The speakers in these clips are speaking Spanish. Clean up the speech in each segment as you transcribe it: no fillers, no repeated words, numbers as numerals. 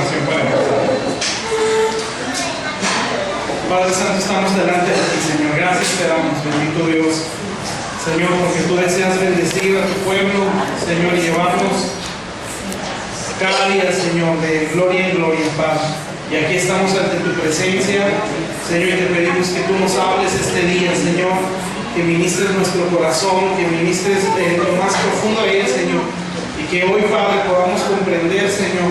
oración para empezar. Padre Santo, estamos delante de ti, Señor. Gracias te damos, bendito Dios. Señor, porque tú deseas bendecir a tu pueblo, Señor, y llevarnos cada día, Señor, de gloria en gloria, Padre. Y aquí estamos ante tu presencia, Señor, y te pedimos que tú nos hables este día, Señor, que ministres nuestro corazón, que ministres lo más profundo de él, Señor, y que hoy, Padre, podamos comprender, Señor,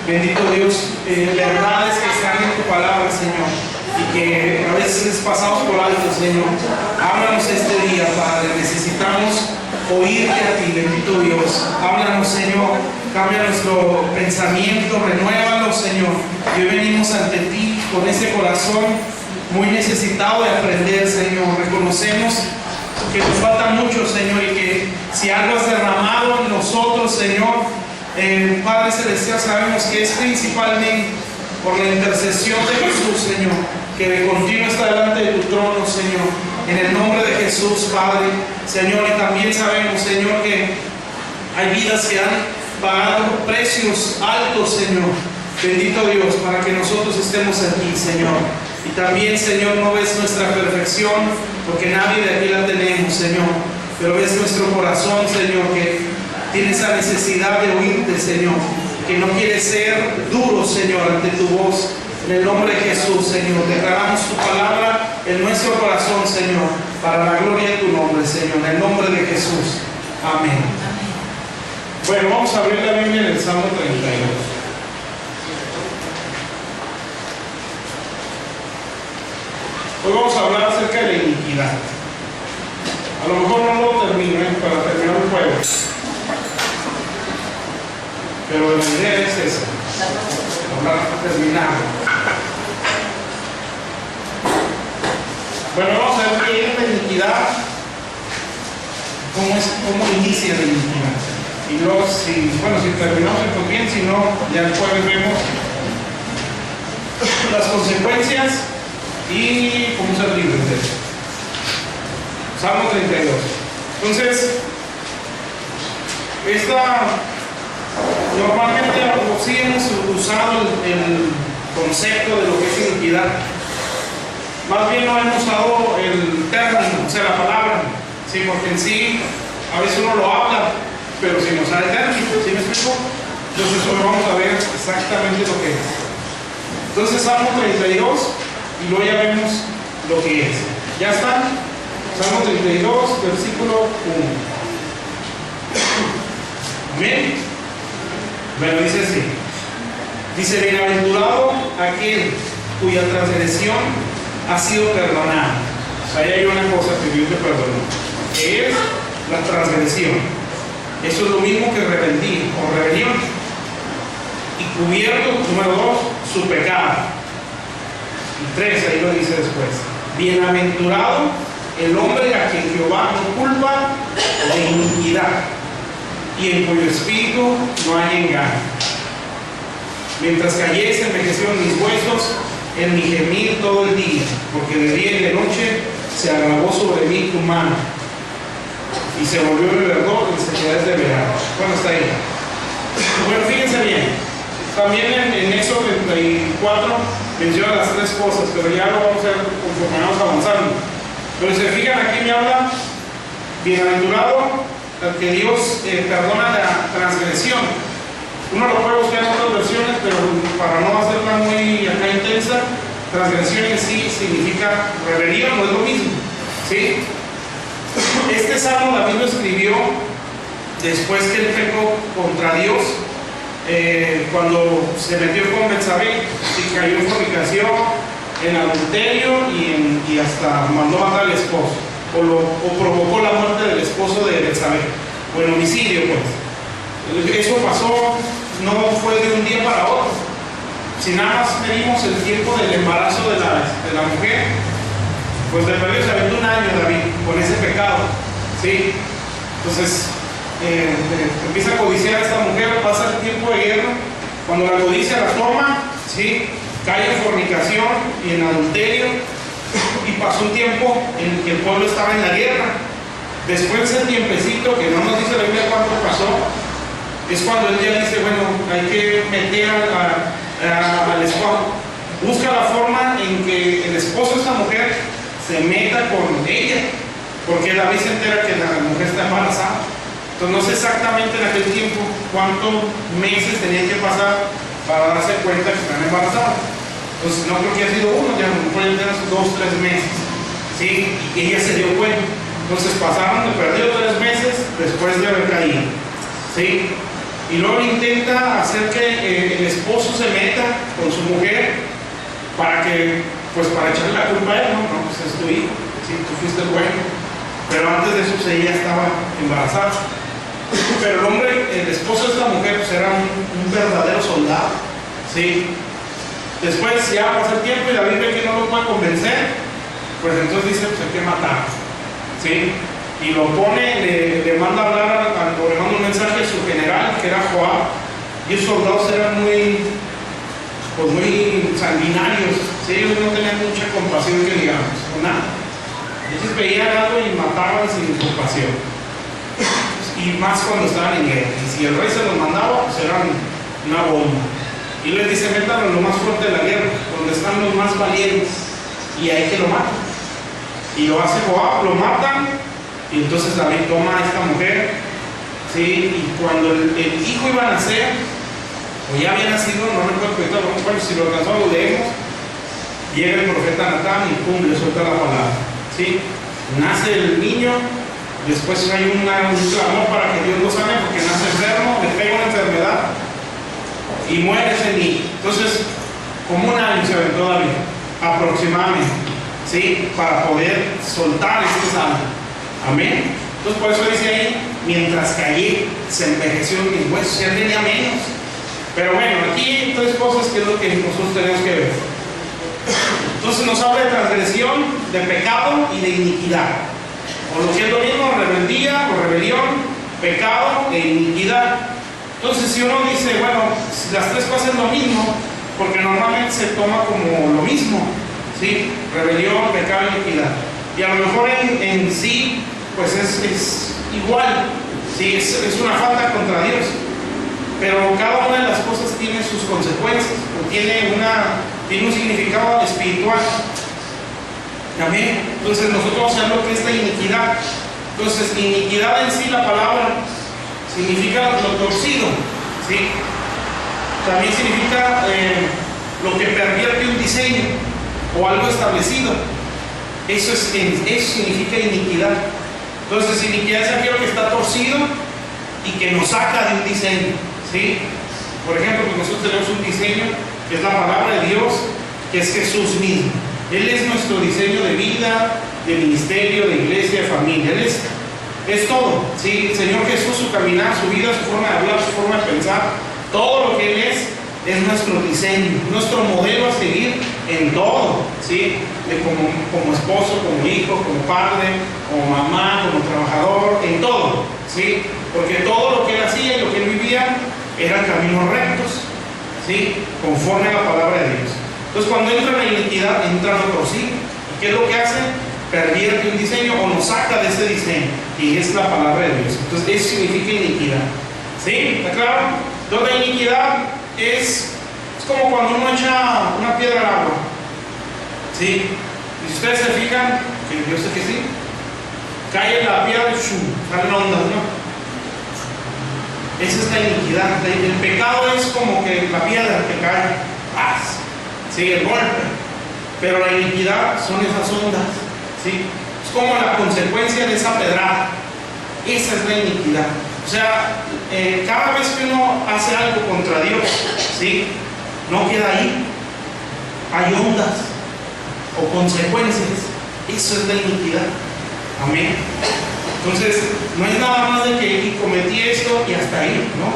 bendito Dios, verdades que están en tu palabra, Señor, y que a veces pasamos por alto, Señor. Háblanos este día, Padre, necesitamos oírte a ti, bendito Dios. Háblanos, Señor, cambia nuestro pensamiento, renuévalo, Señor. Y hoy venimos ante ti con ese corazón muy necesitado de aprender, Señor. Reconocemos que nos falta mucho, Señor, y que si algo has derramado en nosotros, Señor, Padre Celestial, sabemos que es principalmente por la intercesión de Jesús, Señor, que de continuo está delante de tu trono, Señor, en el nombre de Jesús, Padre, Señor. Y también sabemos, Señor, que hay vidas que han pagado precios altos, Señor, bendito Dios, para que nosotros estemos aquí, Señor. Y también, Señor, no ves nuestra perfección, porque nadie de aquí la tenemos, Señor, pero ves nuestro corazón, Señor, que tiene esa necesidad de oírte, Señor, que no quiere ser duro, Señor, ante tu voz. En el nombre de Jesús, Señor, declaramos tu palabra en nuestro corazón, Señor, para la gloria de tu nombre, Señor, en el nombre de Jesús. Amén. Bueno, vamos a abrir la Biblia en el Salmo 32. Hoy vamos a hablar acerca de la iniquidad. A lo mejor no lo termino para terminar el juego, pero la idea es esa, hablar terminado. Bueno, vamos a ver qué es la iniquidad, cómo inicia la iniquidad. Y luego, si terminamos esto bien, si no, ya después vemos las consecuencias y cómo ser libres de eso. Salmo 32. Entonces, normalmente sí hemos usado el concepto de lo que es iniquidad. Más bien no hemos usado el término, o sea, la palabra, ¿sí? Porque en sí, a veces uno lo habla, pero si no sabe el término, ¿sí me explico? Entonces hoy vamos a ver exactamente lo que es. Entonces, Salmo 32, y luego ya vemos lo que es. ¿Ya están? Salmo 32, versículo 1. Amén. Bueno, dice así. Dice: bienaventurado aquel cuya transgresión ha sido perdonada. O sea, ahí hay una cosa que Dios le perdonó, que es la transgresión. Eso es lo mismo que rebeldía o rebelión. Y cubierto, número 2, su pecado. Y 3, ahí lo dice después. Bienaventurado el hombre a quien Jehová no culpa de iniquidad y en cuyo espíritu no hay engaño. Mientras callé, se envejecieron mis huesos en mi gemir todo el día, porque de día y de noche se agravó sobre mí tu mano, y se volvió mi verdor en sequedades de verano. Bueno, está ahí. Bueno, fíjense bien, también en Éxodo 34 menciona las tres cosas, pero ya lo vamos a ver conforme vamos avanzando. Pero si se fijan, aquí me habla: bienaventurado al que Dios perdona la transgresión. Uno lo puede buscar en otras versiones, pero para no hacerla muy acá intensa, transgresión en sí significa rebelión, no es lo mismo, ¿sí? Este salmo David lo escribió después que él pecó contra Dios, cuando se metió con Betsabé y cayó en fornicación, en adulterio y hasta mandó matar al esposo, o provocó la muerte del esposo de Betsabé, o en homicidio, pues. Eso pasó, no fue de un día para otro. Si nada más medimos el tiempo del embarazo de la mujer, pues de perdido se aventó un año David con ese pecado, ¿sí? Entonces empieza a codiciar a esta mujer, pasa el tiempo de guerra, cuando la codicia la toma, ¿sí? Cae en fornicación y en adulterio, y pasó un tiempo en que el pueblo estaba en la guerra. Después de ese tiempecito, que no nos dice la Biblia cuánto pasó, es cuando él ya dice: bueno, hay que meter a al esposo. Busca la forma en que el esposo de esta mujer se meta con ella, porque David se entera que la mujer está embarazada. Entonces no sé exactamente en aquel tiempo cuántos meses tenían que pasar para darse cuenta que están embarazadas. Entonces no creo que haya sido uno, ya pueden tener 2 o 3 meses, ¿sí? Y ella se dio cuenta. Entonces pasaron, perdió 3 meses después de haber caído, ¿sí? Y luego intenta hacer que el esposo se meta con su mujer para echarle la culpa a él. No, pues es tu hijo, ¿sí? Tú fuiste el bueno. Pero antes de eso ella estaba embarazada. Pero el hombre, el esposo de esta mujer, pues era un verdadero soldado, ¿sí? Después ya pasa el tiempo y David ve que no lo puede convencer, pues entonces dice, pues hay que matar, ¿sí? Y lo pone, le manda a hablar, le manda un mensaje a su general, que era Joab, y esos soldados eran muy sanguinarios, ¿sí? Ellos no tenían mucha compasión, que digamos, o nada. Ellos veían algo y mataban sin compasión, y más cuando estaban en guerra. Y si el rey se los mandaba, pues eran una bomba. Y les dice, métanlo en lo más fuerte de la guerra, donde están los más valientes, y ahí que lo matan. Y lo hace Joab, lo matan, y entonces David toma a esta mujer, ¿sí? Y cuando el hijo iba a nacer, o ya había nacido, no recuerdo si lo alcanzó, lo leemos, llega el profeta Natán y pum, le suelta la palabra, ¿sí? Nace el niño, después hay un clamor para que Dios lo sane, porque nace enfermo, le pega una enfermedad y muere ese niño. Entonces, como un año se aventó David, aproximadamente, ¿sí? Para poder soltar este salmo. Amén. Entonces, por eso dice ahí, mientras callé, se envejeció mis huesos. Ya tenía menos. Pero bueno, aquí hay 3 cosas que es lo que nosotros tenemos que ver. Entonces nos habla de transgresión, de pecado y de iniquidad. O lo que es lo mismo, rebeldía o rebelión, pecado e iniquidad. Entonces si uno dice, bueno, si las 3 cosas es lo mismo, porque normalmente se toma como lo mismo, ¿sí? Rebelión, pecado e iniquidad. Y a lo mejor en sí, pues es igual, ¿sí? Es una falta contra Dios. Pero cada una de las cosas tiene sus consecuencias, o tiene un significado espiritual. Amén. Entonces nosotros vamos a ver lo que es la iniquidad. Entonces, iniquidad en sí, la palabra significa lo torcido, ¿sí? También significa lo que pervierte un diseño o algo establecido. Eso significa iniquidad. Entonces, iniquidad es aquello que está torcido y que nos saca de un diseño, ¿sí? Por ejemplo, pues nosotros tenemos un diseño que es la palabra de Dios, que es Jesús mismo. Él es nuestro diseño de vida, de ministerio, de iglesia, de familia. Él es todo, ¿sí? El Señor Jesús, su caminar, su vida, su forma de hablar, su forma de pensar, todo lo que Él es nuestro diseño, nuestro modelo a seguir en todo, ¿sí? Como esposo, como hijo, como padre, como mamá, como trabajador, en todo, ¿sí? Porque todo lo que Él hacía y lo que Él vivía eran caminos rectos, ¿sí? Conforme a la palabra de Dios. Entonces, cuando entra la iniquidad, entra lo torcido. ¿Y qué es lo que hace? Pervierte un diseño o nos saca de ese diseño, y es la palabra de Dios. Entonces, eso significa iniquidad, ¿sí? ¿Está claro? Entonces, la iniquidad es como cuando uno echa una piedra al agua, ¿sí? Y si ustedes se fijan, que yo sé que sí, cae la piedra y salen ondas, ¿no? Esa es la iniquidad. El pecado es como que la piedra que cae, ¡paz! Sí, el golpe. Pero la iniquidad son esas ondas, ¿sí? Es como la consecuencia de esa pedrada. Esa es la iniquidad. O sea, cada vez que uno hace algo contra Dios, ¿sí? No queda ahí. Hay ondas o consecuencias. Eso es la iniquidad. Amén. Entonces, no es nada más de que cometí esto y hasta ahí, ¿no?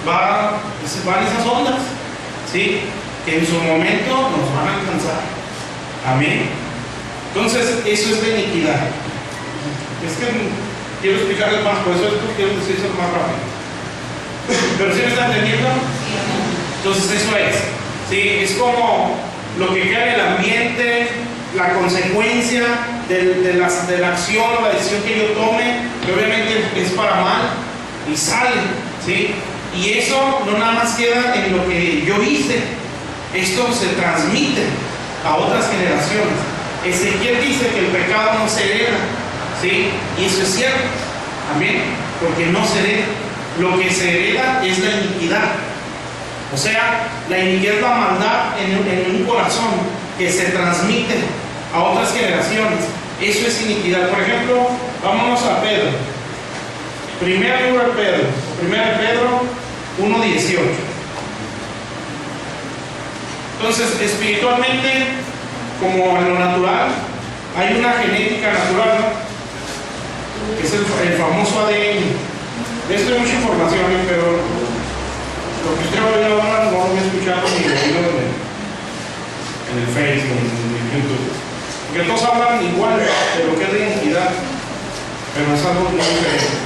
Van esas ondas, ¿sí? Que en su momento nos van a alcanzar. Amén. Entonces, eso es la iniquidad. Es que quiero explicarles más, por eso quiero decirlo más rápido. ¿Pero sí me están entendiendo? Entonces, eso es, ¿sí? Es como lo que queda en el ambiente, la consecuencia de la acción o la decisión que yo tome, que obviamente es para mal, y sale, ¿sí? Y eso no nada más queda en lo que yo hice, esto se transmite a otras generaciones. Ezequiel dice que el pecado no se hereda, ¿sí? Y eso es cierto, amén, porque no se hereda. Lo que se hereda es la iniquidad. O sea, la iniquidad es la maldad en un corazón que se transmite a otras generaciones. Eso es iniquidad. Por ejemplo, vámonos a Pedro. Primer libro de Pedro, 1 Pedro 1:18. Entonces, espiritualmente, como en lo natural, hay una genética natural, ¿no? Que es el famoso ADN. De esto hay mucha información, pero lo que usted va a ver ahora no lo voy a escuchar ni en el Facebook, en YouTube. Porque todos hablan igual de lo que es la identidad, pero es algo muy diferente.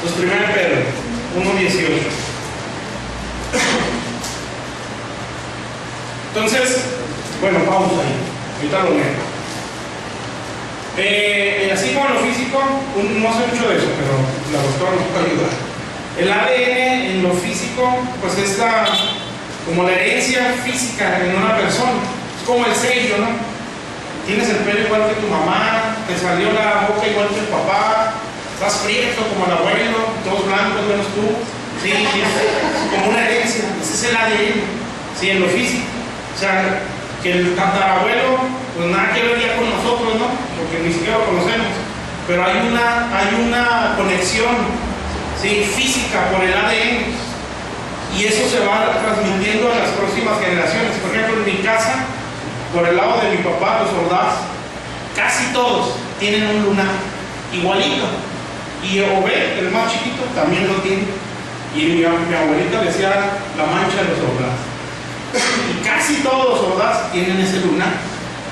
Entonces, 1 Pedro 1:18. Entonces, bueno, pausa ahí. Ahorita lo leo. Así como en lo físico, no sé mucho de eso, pero la doctora nos puede ayudar. El ADN en lo físico, pues es como la herencia física en una persona. Es como el sello, ¿no? Tienes el pelo igual que tu mamá, te salió la boca igual que el papá, estás prieto como el abuelo, todos blancos menos tú. Sí, es como una herencia, ese es el ADN, sí, en lo físico. O sea, que el tatarabuelo, pues nada que ver ya con nosotros, ¿no? Porque ni siquiera lo conocemos. Pero hay una conexión, ¿sí?, física por el ADN. Y eso se va transmitiendo a las próximas generaciones. Por ejemplo, en mi casa, por el lado de mi papá, los Ordaz, casi todos tienen un lunar igualito. Y Obed, el más chiquito, también lo tiene. Y mi abuelita le decía la mancha de los Ordaz. Y casi todos los Ordaz tienen ese lunar.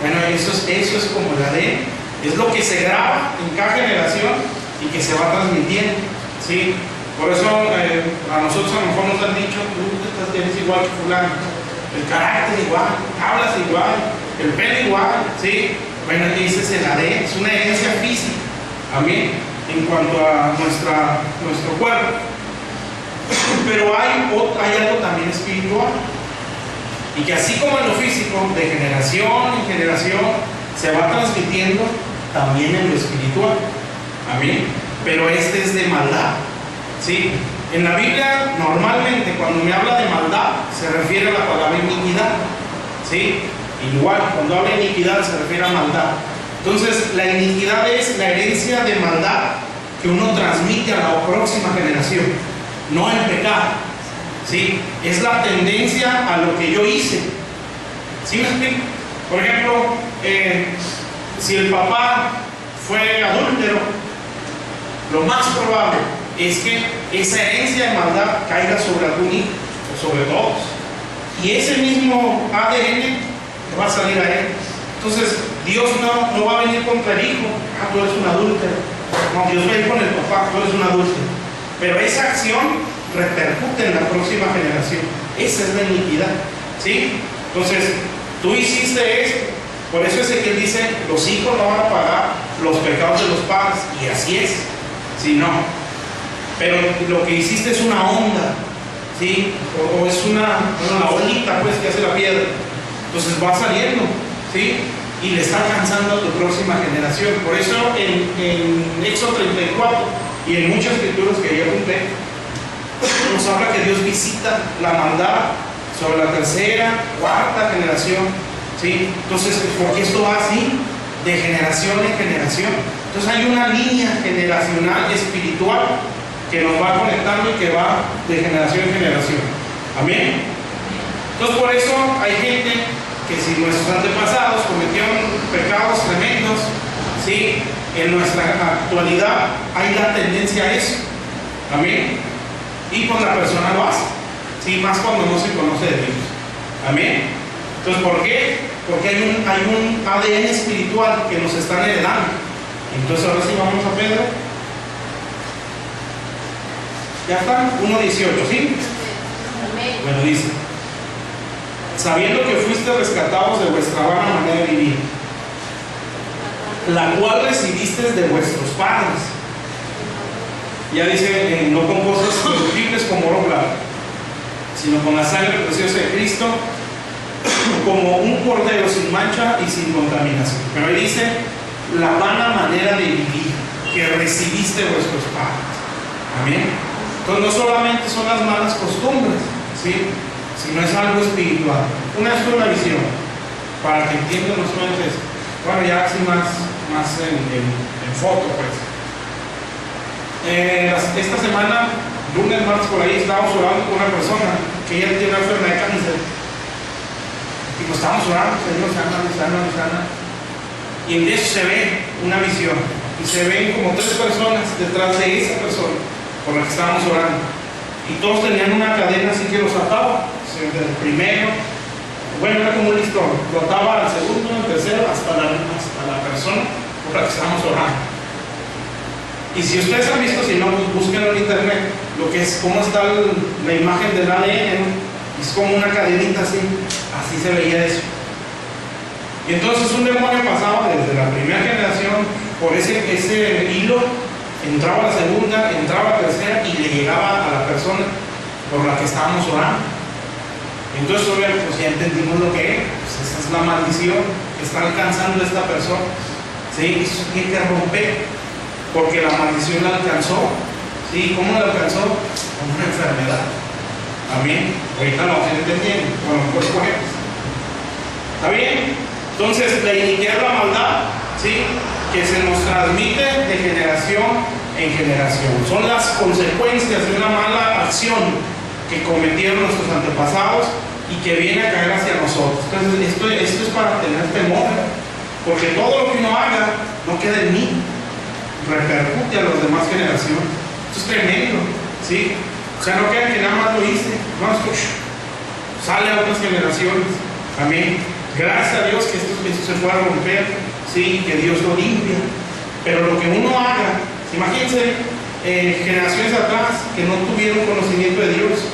Bueno, eso es como el ADN. Es lo que se graba en cada generación y que se va transmitiendo, ¿sí? Por eso a nosotros a lo mejor nos han dicho, tú tienes igual que fulano, el carácter igual, hablas igual, el pelo igual, ¿sí? Bueno, ese es el ADN, es una herencia física, amén, en cuanto a nuestro cuerpo. Pero hay algo también espiritual, y que así como en lo físico, de generación en generación, se va transmitiendo también en lo espiritual, amén. Pero es de maldad, ¿sí? En la Biblia, normalmente, cuando me habla de maldad, se refiere a la palabra iniquidad, ¿sí? Igual, cuando habla de iniquidad, se refiere a maldad. Entonces, la iniquidad es la herencia de maldad que uno transmite a la próxima generación, no el pecado, ¿sí? Es la tendencia a lo que yo hice, ¿sí me explico? Por ejemplo, si el papá fue adúltero, lo más probable es que esa herencia de maldad caiga sobre algún hijo o sobre todos. Y ese mismo ADN va a salir a él. Entonces, Dios no va a venir contra el hijo, tú eres un adúltero. No, Dios va a ir con el papá, tú eres un adúltero. Pero esa acción repercute en la próxima generación. Esa es la iniquidad, ¿sí? Entonces, tú hiciste esto. Por eso Ezequiel dice, los hijos no van a pagar los pecados de los padres. Y así es. Sí, no. Pero lo que hiciste es una onda, ¿sí? O es una olita, pues, que hace la piedra. Entonces va saliendo, ¿sí? Y le está alcanzando a tu próxima generación. Por eso en Éxodo 34 y en muchas escrituras que ya apunté, nos habla que Dios visita la maldad sobre la tercera, cuarta generación, ¿sí? Entonces, porque esto va así, de generación en generación. Entonces hay una línea generacional espiritual que nos va conectando y que va de generación en generación. Amén. Entonces por eso hay gente que, si nuestros antepasados cometieron pecados tremendos, ¿sí?, en nuestra actualidad hay la tendencia a eso. Amén. Y pues la persona lo hace, ¿sí?, más cuando no se conoce de Dios. Amén. Entonces, ¿por qué? Porque hay un ADN espiritual que nos están heredando. Entonces ahora sí vamos a Pedro. Ya está, 1:18, ¿sí? Bueno, dice: sabiendo que fuiste rescatados de vuestra vana manera de vivir, la cual recibisteis de vuestros padres, Ya dice, no con cosas corruptibles como oro plata, sino con la sangre preciosa de Cristo, como un cordero sin mancha y sin contaminación. Pero ahí dice, la vana manera de vivir que recibiste vuestros padres. Amén. Entonces no solamente son las malas costumbres, ¿sí?, sino es algo espiritual. Una es una visión, para que entiendan los meses. Bueno, ya así más en foto, pues. Esta semana, lunes, martes, por ahí, estábamos orando con una persona que ella tiene una enfermedad de cáncer. Y pues estábamos orando, Señor, sana. Y en eso se ve una visión. Y se ven como 3 personas detrás de esa persona por la que estábamos orando. Y todos tenían una cadena así que los ataba. Del primero, bueno, era como un listón, lo ataba al segundo, al tercero, hasta la persona por la que estábamos orando. Y si ustedes han visto, si no, pues búsquenlo en internet, lo que es, cómo está la imagen del ADN, ¿no? Es como una cadenita así se veía eso. Y entonces un demonio pasaba desde la primera generación por ese hilo, entraba a la segunda, entraba a la tercera y le llegaba a la persona por la que estábamos orando. Entonces, obviamente, pues ya entendimos lo que es. Pues esa es la maldición que está alcanzando esta persona. ¿Sí? Eso tiene que romper, porque la maldición la alcanzó. ¿Sí? ¿Cómo la alcanzó? Con una enfermedad. Amén. Ahorita lo vamos a ir entendiendo. Bueno, pues cogemos. ¿Está bien? Entonces, la iniquidad, la maldad, ¿sí?, que se nos transmite de generación en generación. Son las consecuencias de una mala acción que cometieron nuestros antepasados y que viene a caer hacia nosotros. Entonces, esto es para tener temor, porque todo lo que uno haga no queda en mí, repercute a las demás generaciones. Esto es tremendo, ¿sí? O sea, no queda que nada más lo hice, no, esto sale a otras generaciones. Amén. Gracias a Dios que esto se pueda romper, ¿sí?, que Dios lo limpia. Pero lo que uno haga, imagínense, generaciones atrás que no tuvieron conocimiento de Dios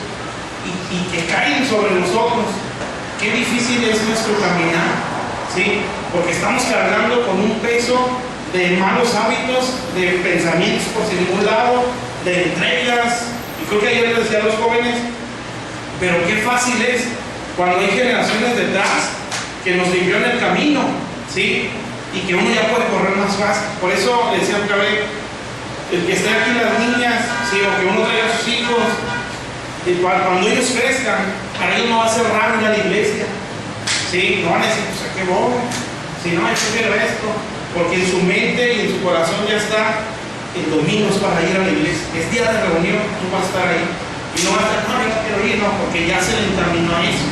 y que caen sobre nosotros. Qué difícil es nuestro caminar, ¿sí?, porque estamos cargando con un peso de malos hábitos, de pensamientos por ningún lado, de entregas. Y creo que ayer les decía a los jóvenes, pero qué fácil es cuando hay generaciones detrás que nos limpian el camino, ¿sí?, y que uno ya puede correr más fácil. Por eso decía otra vez, el que esté aquí las niñas, ¿sí?, o que uno traiga a sus hijos, y cuando ellos crezcan, para ellos no va a ser raro ir a la iglesia, ¿sí?, no van a decir, pues a qué voy, si no, yo quiero esto, porque en su mente y en su corazón ya está el domingo es para ir a la iglesia, es día de reunión, tú vas a estar ahí, y no vas a estar, no, yo no quiero ir, no, porque ya se le encaminó a eso.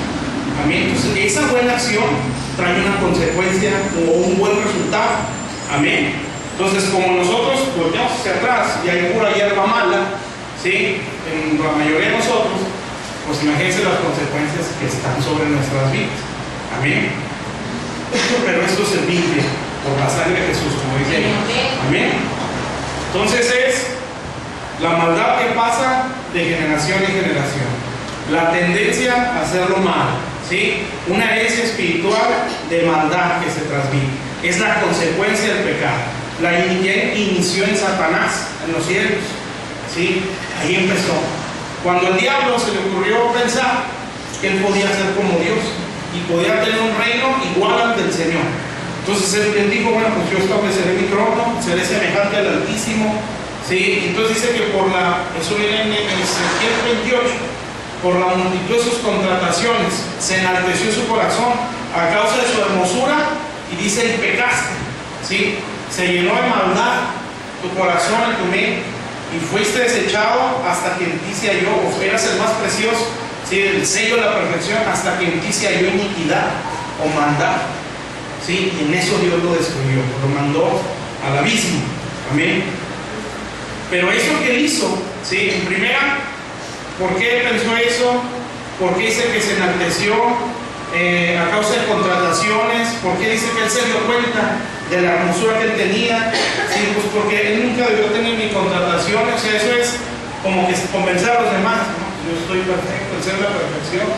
Amén. Entonces, esa buena acción trae una consecuencia o un buen resultado. Amén. Entonces, como nosotros volteamos hacia atrás y hay pura hierba mala, ¿sí?, en la mayoría de nosotros, pues imagínense las consecuencias que están sobre nuestras vidas. Amén. Pero esto se limpia por la sangre de Jesús, como dice ahí. Amén. Entonces es la maldad que pasa de generación en generación, la tendencia a hacerlo mal, ¿sí?, una herencia espiritual de maldad que se transmite, es la consecuencia del pecado. La iniquidad inició en Satanás, en los cielos, ¿sí?, ahí empezó. Cuando al diablo se le ocurrió pensar que él podía ser como Dios y podía tener un reino igual al del Señor. Entonces él dijo, bueno, pues yo estableceré mi trono, seré semejante al Altísimo, ¿sí? Entonces dice que eso viene en Ezequiel 28, por la multitud de sus contrataciones, se enalteció su corazón a causa de su hermosura, y dice, y pecaste, ¿sí?, se llenó de maldad tu corazón y tu mente, y fuiste desechado hasta que en ti se halló, o eras el más precioso, ¿sí?, el sello de la perfección, hasta que en ti se halló iniquidad o maldad, ¿sí?, y en eso Dios lo destruyó, lo mandó al abismo. Amén. Pero eso que él hizo, ¿sí?, en primera, ¿por qué pensó eso? ¿Por qué dice que se enalteció a causa de contrataciones? ¿Por qué dice que él se dio cuenta de la hermosura que él tenía? Sí, pues porque él nunca debió tener ni contrataciones. O sea, eso es como que convencer a los demás, ¿no? Yo estoy perfecto, el ser la perfección,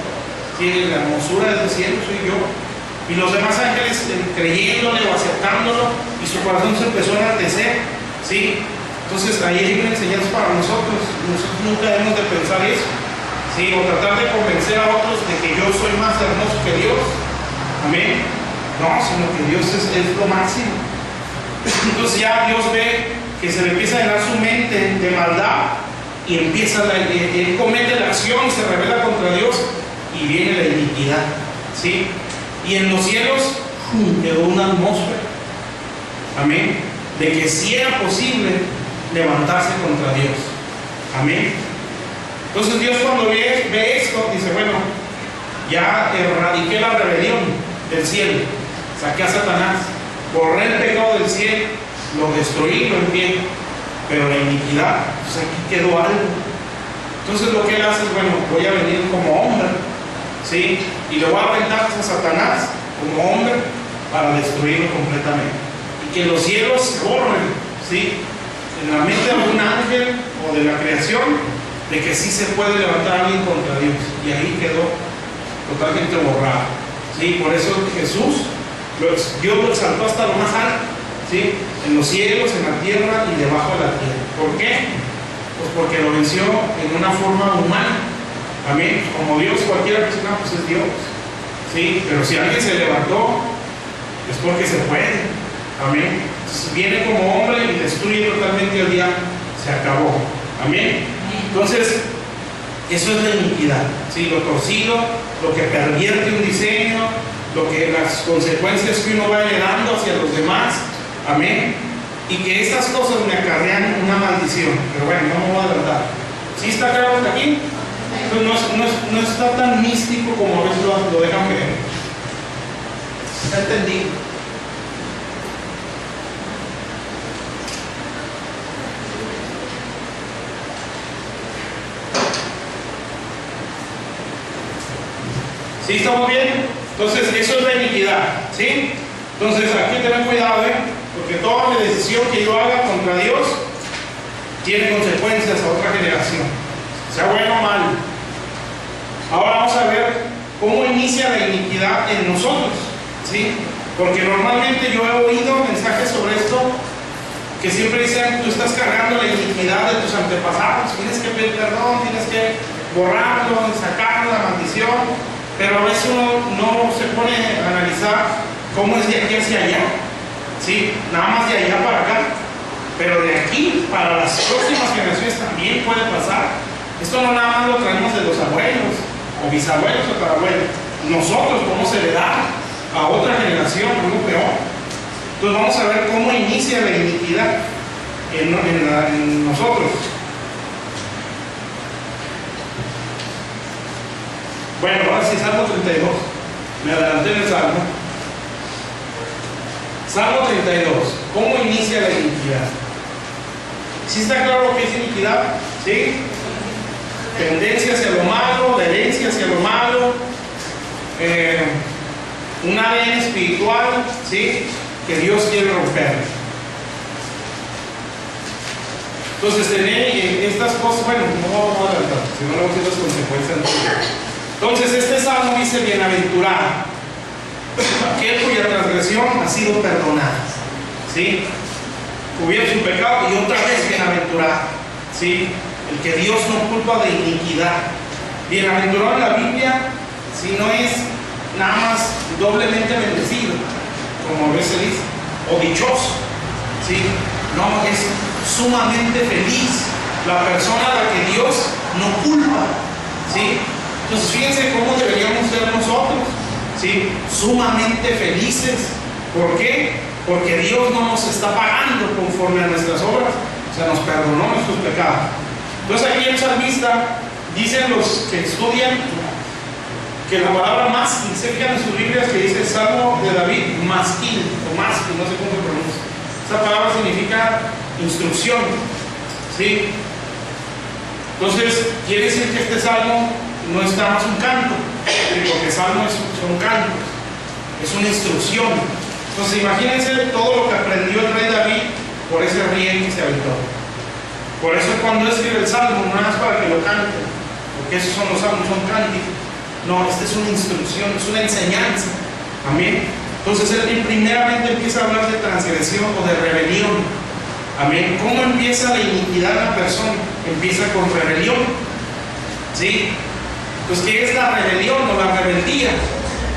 sí, la hermosura del cielo soy yo. Y los demás ángeles creyéndole o aceptándolo, y su corazón se empezó a enaltecer, ¿sí? Entonces ahí hay una enseñanza para nosotros. Nosotros nunca debemos de pensar eso, ¿sí? O tratar de convencer a otros de que yo soy más hermoso que Dios. Amén. No, sino que Dios es lo máximo. Entonces ya Dios ve que se le empieza a llenar su mente de maldad y empieza él comete la acción y se rebela contra Dios y viene la iniquidad, ¿sí? Y en los cielos quedó una atmósfera, amén, de que si era posible levantarse contra Dios, amén. Entonces Dios cuando ve esto dice, bueno, ya erradiqué la rebelión del cielo, saqué a Satanás, borré el pecado del cielo, lo destruí, lo envié, pero la iniquidad, pues aquí quedó algo. Entonces lo que él hace es, bueno, voy a venir como hombre, ¿sí? Y le voy a aventar a Satanás como hombre para destruirlo completamente. Y que los cielos se borren, ¿sí? En la mente de algún ángel o de la creación, de que sí se puede levantar alguien contra Dios. Y ahí quedó totalmente borrado, ¿sí? Por eso Jesús, Dios lo exaltó hasta lo más alto, ¿sí? En los cielos, en la tierra y debajo de la tierra. ¿Por qué? Pues porque lo venció en una forma humana. Amén. Como Dios, cualquier persona pues es Dios, ¿sí? Pero si alguien se levantó, es porque se puede. Amén. Entonces, viene como hombre y destruye totalmente el día, se acabó. Amén. Entonces, eso es la iniquidad, ¿sí? Lo torcido, lo que pervierte un diseño, las consecuencias que uno va heredando hacia los demás. Amén. Y que estas cosas me acarrean una maldición. Pero bueno, no me voy a adelantar. ¿Sí está claro hasta aquí? Entonces no está tan místico como a veces lo dejan ver. ¿Está entendido? ¿Sí estamos bien? Entonces eso es la iniquidad, ¿sí? Entonces aquí ten cuidado, porque toda decisión que yo haga contra Dios tiene consecuencias a otra generación, sea bueno o malo. Ahora vamos a ver cómo inicia la iniquidad en nosotros, ¿sí? Porque normalmente yo he oído mensajes sobre esto que siempre dicen, tú estás cargando la iniquidad de tus antepasados, tienes que pedir perdón, tienes que borrarlo, sacarlo, la maldición, pero a veces uno no se pone a analizar cómo es de aquí hacia allá, ¿sí? Nada más de allá para acá, pero de aquí para las próximas generaciones también puede pasar. Esto no nada más lo traemos de los abuelos, o bisabuelos o tatarabuelos. Nosotros podemos heredar a otra generación, algo peor. Entonces vamos a ver cómo inicia la iniquidad en nosotros. Bueno, ahora sí, Salmo 32. Me adelanté en el Salmo. Salmo 32. ¿Cómo inicia la iniquidad? ¿Sí está claro lo que es iniquidad? ¿Sí? Tendencia hacia lo malo, herencia hacia lo malo, un ADN espiritual, ¿sí? Que Dios quiere romper. Entonces, tener estas cosas, bueno, no vamos a adelantar, si no le vamos a decir las consecuencias. Entonces, este salmo dice: bienaventurado aquel cuya transgresión ha sido perdonada, ¿sí? Cubierto su pecado, y otra vez bienaventurado, ¿sí? El que Dios no culpa de iniquidad. Bienaventurado en la Biblia, si no es nada más doblemente bendecido, como a veces dice, o dichoso, ¿sí? No, es sumamente feliz la persona a la que Dios no culpa, ¿sí? Entonces fíjense cómo deberíamos ser nosotros, ¿sí? Sumamente felices. ¿Por qué? Porque Dios no nos está pagando conforme a nuestras obras, o sea, nos perdonó nuestros pecados. Entonces aquí el salmista, dicen los que estudian que la palabra masquil, se fijan en sus Biblias que dice Salmo de David, masquil, o masquil, no sé cómo se pronuncia. Esa palabra significa instrucción, ¿sí? Entonces quiere decir que este salmo no es nada más un canto, porque salmo son cantos, es una instrucción. Entonces imagínense todo lo que aprendió el rey David por ese riel que se aventó. Por eso cuando escribe el salmo, no es para que lo cante, porque esos son los salmos, son cánticos. No, esta es una instrucción, es una enseñanza. Amén. Entonces él primeramente empieza a hablar de transgresión o de rebelión, Amén. ¿Cómo empieza la iniquidad en la persona? Empieza con rebelión. ¿Sí? Pues, ¿qué es la rebelión o la rebeldía?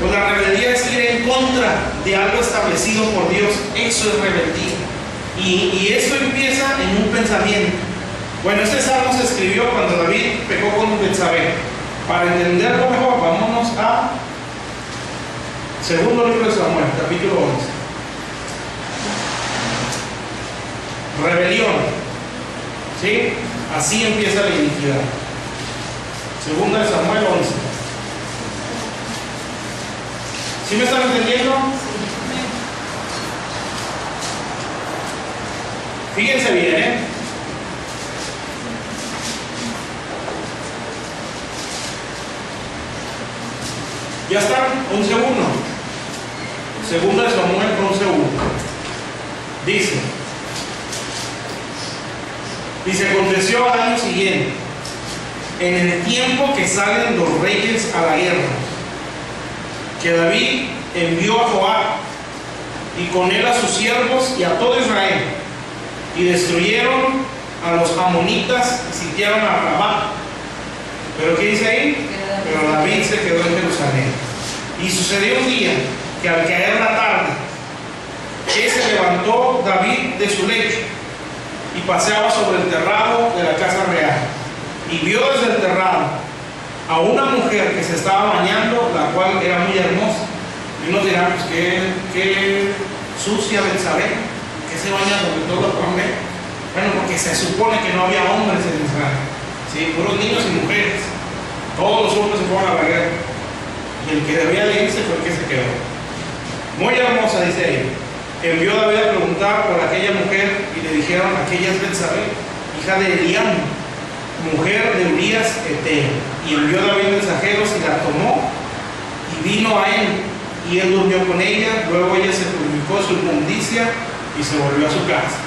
Pues la rebeldía es ir en contra de algo establecido por Dios. Eso es rebeldía. Y esto empieza en un pensamiento. Bueno, este salmo se escribió cuando David pecó con Betsabé. Para entenderlo mejor, vámonos a segundo libro de Samuel, capítulo 11. Rebelión. ¿Sí? Así empieza la iniquidad. Segunda de Samuel 11. ¿Sí me están entendiendo? Fíjense bien, ¿eh? Ya están, 11:1. Segunda de Samuel 11:1. Dice, aconteció al año siguiente, en el tiempo que salen los reyes a la guerra, que David envió a Joab y con él a sus siervos y a todo Israel, y destruyeron a los amonitas y sitiaron a Rabá. ¿Pero qué dice ahí? Pero David se quedó en Jerusalén. Y sucedió un día que al caer la tarde, que se levantó David de su lecho y paseaba sobre el terrado de la casa real, y vio desde el terrado a una mujer que se estaba bañando, la cual era muy hermosa. Y unos dirán, pues qué sucia Betsabé, que se baña donde todos lo pueden ver. Bueno, porque se supone que no había hombres en Israel, ¿sí? Puros niños y mujeres. Todos los hombres se fueron a la guerra, y el que debía de irse fue el que se quedó. Muy hermosa, dice ella. Envió David a preguntar por aquella mujer, y le dijeron, aquella es Betsabé, hija de Eliam, mujer de Urías Eteo. Y envió David mensajeros y la tomó y vino a él, y él durmió con ella. Luego ella se purificó de su inmundicia y se volvió a su casa.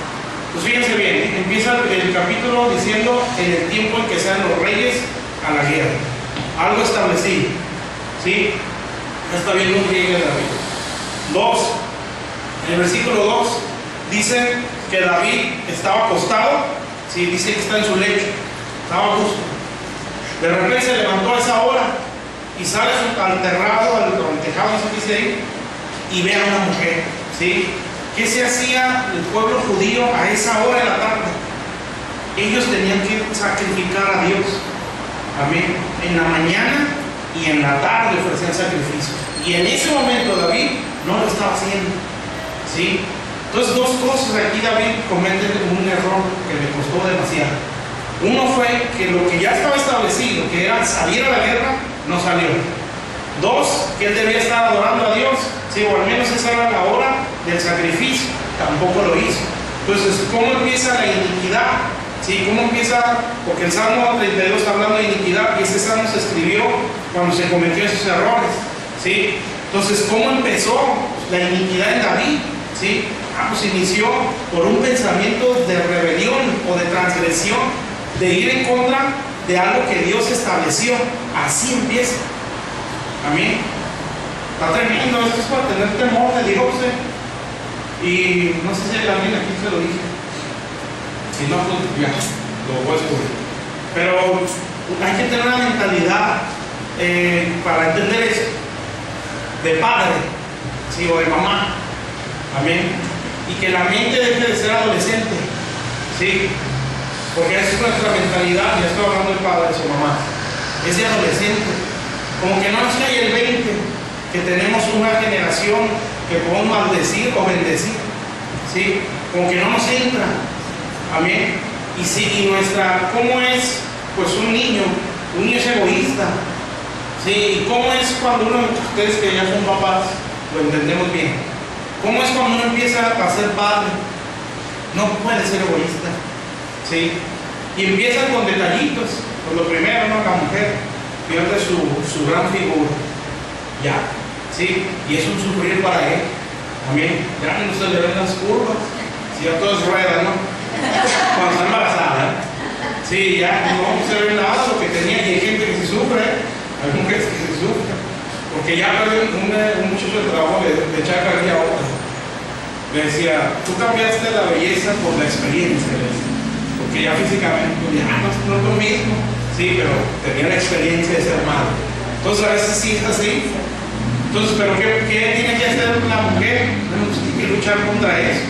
Pues fíjense bien, empieza el capítulo diciendo en el tiempo en que sean los reyes a la guerra, algo establecido, ¿sí? Ya está viendo un rey de David. 2, en el versículo 2 dice que David estaba acostado, ¿sí? Dice que está en su lecho, estaba a gusto. De repente se levantó a esa hora y sale al terrado, al tejado, no sé qué dice ahí, y ve a una mujer, ¿sí? ¿Qué se hacía el pueblo judío a esa hora de la tarde? Ellos tenían que sacrificar a Dios. Amén. En la mañana y en la tarde ofrecían sacrificios. Y en ese momento David no lo estaba haciendo, ¿sí? Entonces, dos cosas aquí David comete un error que le costó demasiado. Uno fue que lo que ya estaba establecido, que era salir a la guerra, no salió. 2, que él debía estar adorando a Dios, ¿sí? O al menos esa era la hora del sacrificio, tampoco lo hizo. Entonces, ¿cómo empieza la iniquidad? ¿Sí? ¿Cómo empieza? Porque el Salmo 32 está hablando de iniquidad, y ese salmo se escribió cuando se cometió esos errores, ¿sí? Entonces, ¿cómo empezó la iniquidad en David? ¿Sí? Pues inició por un pensamiento de rebelión o de transgresión, de ir en contra de algo que Dios estableció. Así empieza. Amén. Está tremendo, esto es para tener temor de Dios, y no sé si hay alguien aquí se lo dije. Si no, pues ya, lo voy a descubrir. Pero hay que tener una mentalidad para entender eso, de padre, ¿sí? O de mamá. Amén. Y que la mente deje de ser adolescente, ¿sí? Porque esa es nuestra mentalidad. Ya estoy hablando de padres o mamás, es de adolescente. Como que no nos cae el 20, que tenemos una generación que podemos maldecir o bendecir, ¿sí? Como que no nos entra. Amén. Y sí, y nuestra, ¿cómo es? Pues un niño es egoísta, ¿sí? ¿Y cómo es cuando uno, ustedes que ya son papás, lo entendemos bien? ¿Cómo es cuando uno empieza a ser padre? No puede ser egoísta, ¿sí? Y empiezan con detallitos. Pues lo primero, ¿no? La mujer pierde su gran figura, ya, ¿sí? Y es un sufrir para él. Amén. Ya no se le ven las curvas, si ya todo es rueda, ¿no? Cuando está embarazada, sí, ya no se ve nada lo que tenía. Y hay gente que se sufre, hay mujeres que se sufren, porque ya perdió un muchacho de trabajo de echar carrilla a otra. le decía, tú cambiaste la belleza por la experiencia, le decía. Porque ya físicamente, pues ya no es lo mismo, sí, pero tenía la experiencia de ser madre. Entonces a veces sí es así. Entonces, pero ¿qué tiene que hacer la mujer? Bueno, pues tiene que luchar contra eso.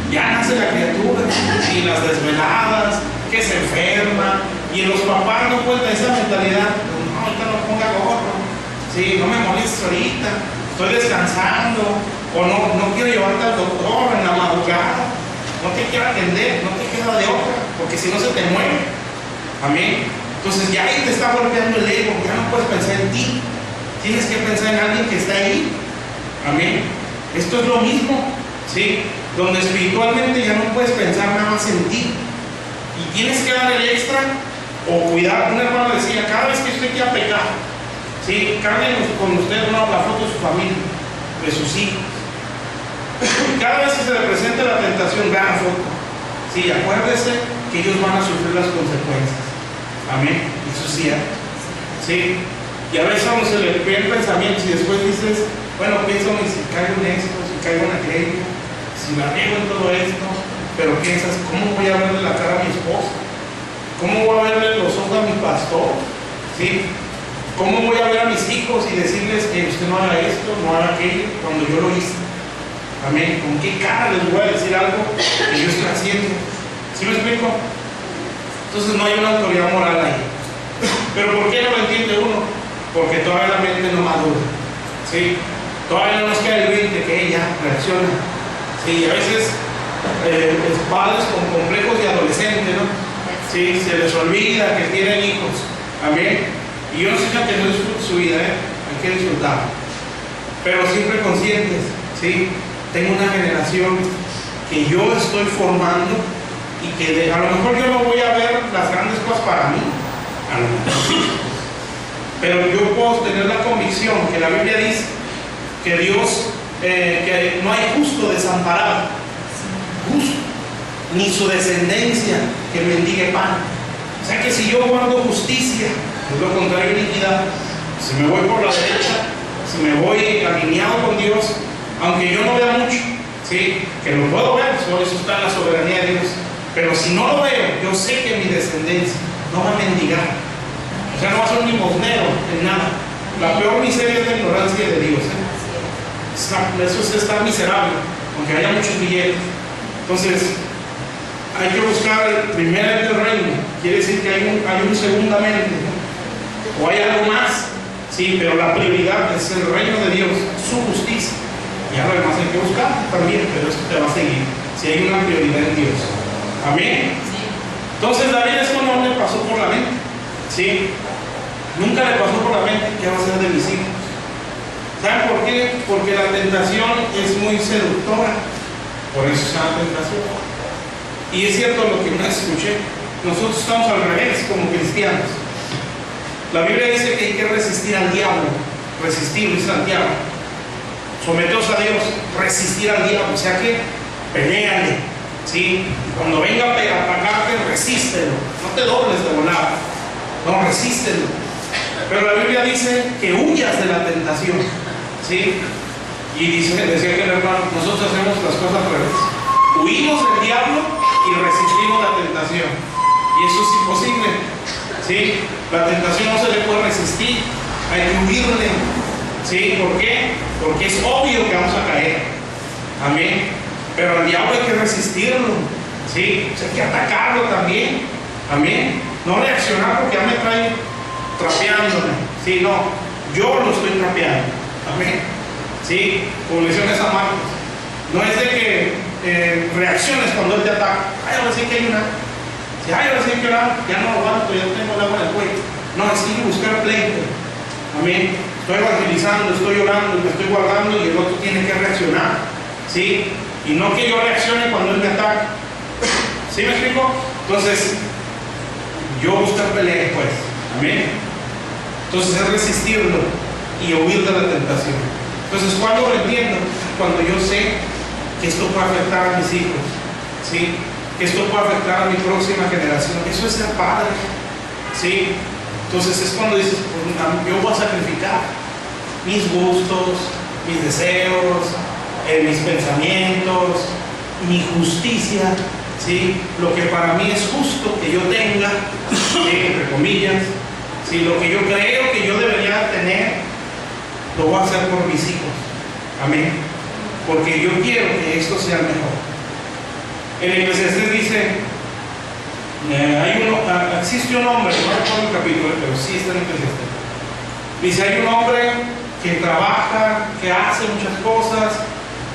Ya nace la criatura, y las desveladas, que se enferma, y los papás no pueden esa mentalidad, no, ahorita no ponga gorro, sí, no me molestes ahorita, estoy descansando, o no quiero llevarte al doctor en la madrugada, no te quiero atender, no te queda de otra, porque si no se te muere. Amén. Entonces ya ahí te está golpeando el ego, ya no puedes pensar en ti, tienes que pensar en alguien que está ahí. Amén. Esto es lo mismo, ¿sí? Donde espiritualmente ya no puedes pensar nada más en ti y tienes que dar el extra o cuidar. Un hermano decía, cada vez que usted quiera pecar, ¿sí? Carguen con usted la foto de su familia, de sus hijos. Cada vez que se le presente la tentación, vean la foto, ¿sí? Acuérdese que ellos van a sufrir las consecuencias. Amén. Eso es cierto, ¿sí? Y a veces a uno se le vienen pensamientos y después dices, bueno, pienso si caigo en esto, si caigo en aquello, si la riego en todo esto, pero piensas, ¿cómo voy a verle la cara a mi esposa? ¿Cómo voy a verle los ojos a mi pastor? ¿Sí? ¿Cómo voy a ver a mis hijos y decirles que usted no haga esto, no haga aquello, cuando yo lo hice? Amén. ¿Con qué cara les voy a decir algo que yo estoy haciendo? ¿Sí me explico? Entonces no hay una autoridad moral ahí. ¿Pero por qué no lo entiende uno? Porque todavía la mente no madura, ¿sí? Todavía no nos queda el 20 que ella reacciona, ¿sí? Y a veces padres con complejos de adolescente, ¿no? ¿Sí? Se les olvida que tienen hijos, amén. Y yo no sé que no disfruten su vida, hay que disfrutar, pero siempre conscientes, ¿sí? Tengo una generación que yo estoy formando y que a lo mejor yo no voy a ver las grandes cosas para mí, a lo mejor sí. Pero yo puedo tener la convicción que la Biblia dice que Dios, que no hay justo desamparado, justo, ni su descendencia que mendigue pan. O sea que si yo guardo justicia, es lo contrario de iniquidad. Si me voy por la derecha, si me voy alineado con Dios, aunque yo no vea mucho, ¿sí? Que lo puedo ver, por eso está la soberanía de Dios. Pero si no lo veo, yo sé que mi descendencia no va a mendigar. O sea, no va a ser un limosnero en nada. La peor miseria es la ignorancia de Dios. Eso es estar miserable, aunque haya muchos billetes. Entonces, hay que buscar primeramente el reino. Quiere decir que hay un segundamente, ¿no? O hay algo más, sí, pero la prioridad es el reino de Dios, su justicia. Ya lo demás hay que buscar también, pero esto te va a seguir si hay una prioridad en Dios. Amén. Entonces, David esto no le pasó por la mente, ¿sí? Nunca le pasó por la mente qué va a ser de mis hijos. ¿Saben por qué? Porque la tentación es muy seductora. Por eso se llama tentación. Y es cierto lo que una vez escuché. Nosotros estamos al revés como cristianos. La Biblia dice que hay que resistir al diablo. Resistir, dice Santiago. Someteos a Dios, resistir al diablo. O sea que peleale, ¿sí? Cuando venga a atacarte, resístelo. No te dobles de volada. No, resístelo. Pero la Biblia dice que huyas de la tentación, ¿sí? Y decía que el hermano, nosotros hacemos las cosas al revés. Huimos del diablo y resistimos la tentación. Y eso es imposible, ¿sí? La tentación no se le puede resistir, hay que huirle, ¿sí? ¿Por qué? Porque es obvio que vamos a caer. Amén. Pero al diablo hay que resistirlo, ¿sí? O sea, hay que atacarlo también. Amén. No reaccionar porque ya me trae trapeándome, ¿sí? No, yo lo estoy trapeando, amén, ¿sí? Como le decía esa Marcos, no es de que reacciones cuando él te ataca. Ay, ahora sí que hay una, si ay, ahora sí que ya no aguanto, ya tengo el agua en el cuello. No, es ir a buscar pleito, amén. Estoy evangelizando, estoy orando, me estoy guardando y el otro tiene que reaccionar, ¿sí? Y no que yo reaccione cuando él me ataca. ¿Sí me explico? Entonces, yo buscar pelea después, amén. Entonces es resistirlo y huir de la tentación. Entonces, ¿cuándo lo entiendo? Cuando yo sé que esto puede afectar a mis hijos, ¿sí? Que esto puede afectar a mi próxima generación. Eso es ser padre, ¿sí? Entonces es cuando dices, pues, yo voy a sacrificar mis gustos, mis deseos, mis pensamientos, mi justicia, ¿sí? Lo que para mí es justo que yo tenga, ¿sí? Entre comillas, ¿sí? Lo que yo creo que yo debería tener, lo voy a hacer por mis hijos. Amén. Porque yo quiero que esto sea mejor. En el Eclesiastés dice, existe un hombre, no recuerdo el capítulo, pero sí está en el Eclesiastés. Dice, hay un hombre que trabaja, que hace muchas cosas,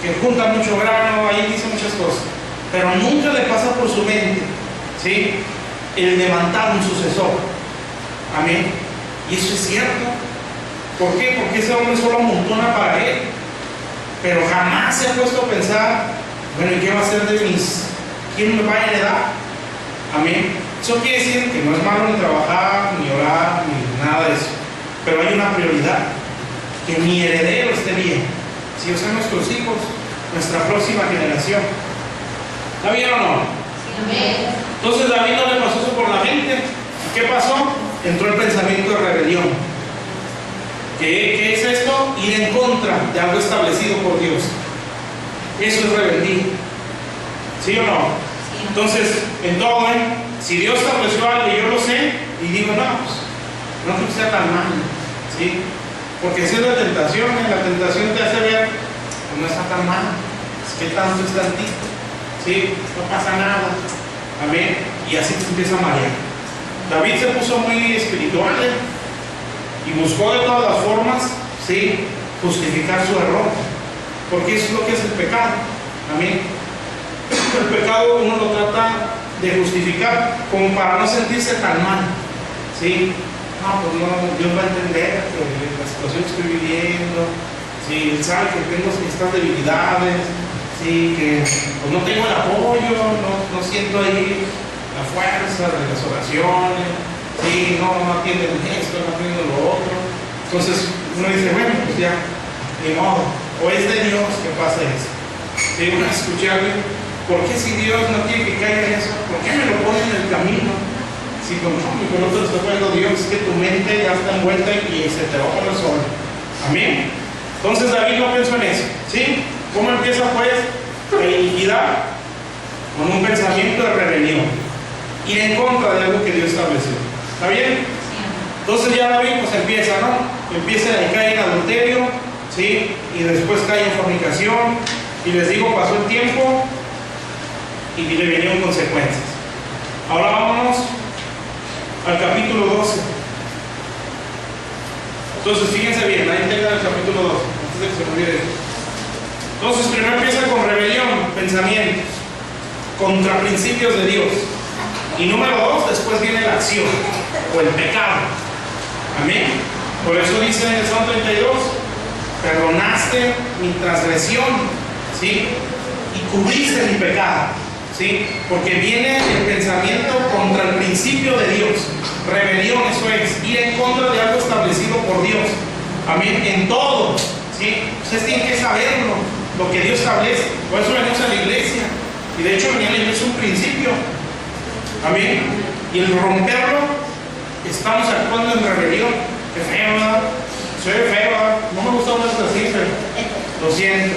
que junta mucho grano, ahí dice muchas cosas, pero nunca le pasa por su mente, ¿sí?, el levantar un sucesor. Amén. Y eso es cierto. ¿Por qué? Porque ese hombre solo amontona para él, pero jamás se ha puesto a pensar, bueno, ¿y qué va a hacer de mis? ¿Quién me va a heredar? Amén. Eso quiere decir que no es malo ni trabajar, ni orar, ni nada de eso, pero hay una prioridad, que mi heredero esté bien, si o sea nuestros hijos, nuestra próxima generación. ¿Está bien o no? Sí. Entonces David no le pasó eso por la mente. ¿Qué pasó? Entró el pensamiento de rebelión. ¿Qué es esto? Ir en contra de algo establecido por Dios. Eso es rebeldía. ¿Sí o no? Sí. Entonces, en todo, si Dios estableció algo y yo lo sé, y digo, no, pues no creo que sea tan mal, ¿sí? Porque esa es la tentación, la tentación te hace ver, pues no está tan mal, es que tanto es tantito, ¿sí? No pasa nada, amén, y así te empieza a marear. David se puso muy espiritual, y buscó de todas las formas, ¿sí?, justificar su error, porque eso es lo que es el pecado, amén. El pecado uno lo trata de justificar como para no sentirse tan mal, ¿sí? No, pues no, Dios va a entender que la situación que estoy viviendo, ¿sí? Él sabe que tengo estas debilidades, ¿sí? Que pues no tengo el apoyo, no siento ahí la fuerza de las oraciones, ¿sí? No atienden esto, no atienden lo otro. Entonces uno dice, bueno, pues ya, ni modo, o es de Dios que pasa eso. ¿Sí? Uno escuché a alguien, ¿por qué si Dios no quiere que caiga en eso? ¿Por qué me lo pone en el camino? Si con nosotros está poniendo Dios, es que tu mente ya está envuelta y se te va a poner solo. Amén. Entonces David no pensó en eso, ¿sí? ¿Cómo empieza pues la iniquidad? Con un pensamiento de rebelión, ir en contra de algo que Dios estableció. ¿Está bien? Entonces ya David pues empieza, ¿no? Empieza a caer en adulterio, ¿sí? Y después cae en fornicación, y les digo, pasó el tiempo y le vinieron consecuencias. Ahora vámonos al capítulo 12. Entonces fíjense bien, ahí tengan el capítulo 12, antes de que se me olvide. Entonces primero empieza con rebelión, pensamientos contra principios de Dios, y número 2, después viene la acción o el pecado. Amén. Por eso dice en el Salmo 32, perdonaste mi transgresión, ¿sí?, y cubriste mi pecado, ¿sí? Porque viene el pensamiento contra el principio de Dios. Rebelión, eso es, ir en contra de algo establecido por Dios. Amén, en todo, ¿sí? Ustedes tienen que saberlo, lo que Dios establece. Por eso venimos a la iglesia. Y de hecho venía a la iglesia un principio. Amén. Y el romperlo, estamos actuando en rebelión. Qué feo, ¿verdad? Soy feo, ¿verdad? No me gusta hablar así, pero lo siento.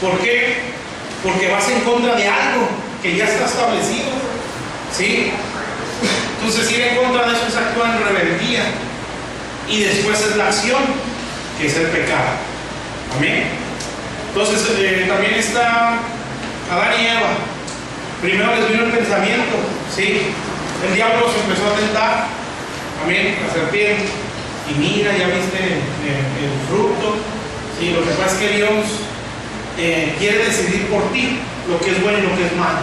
¿Por qué? Porque vas en contra de algo que ya está establecido, ¿sí? Entonces ir en contra de eso es actuar en rebeldía. Y después es la acción, que es el pecado. Amén. Entonces también está Adán y Eva. Primero les vino el pensamiento, ¿sí? El diablo se empezó a tentar, amén, la serpiente, y mira, ya viste el fruto, ¿sí? Lo que pasa es que Dios quiere decidir por ti lo que es bueno y lo que es malo.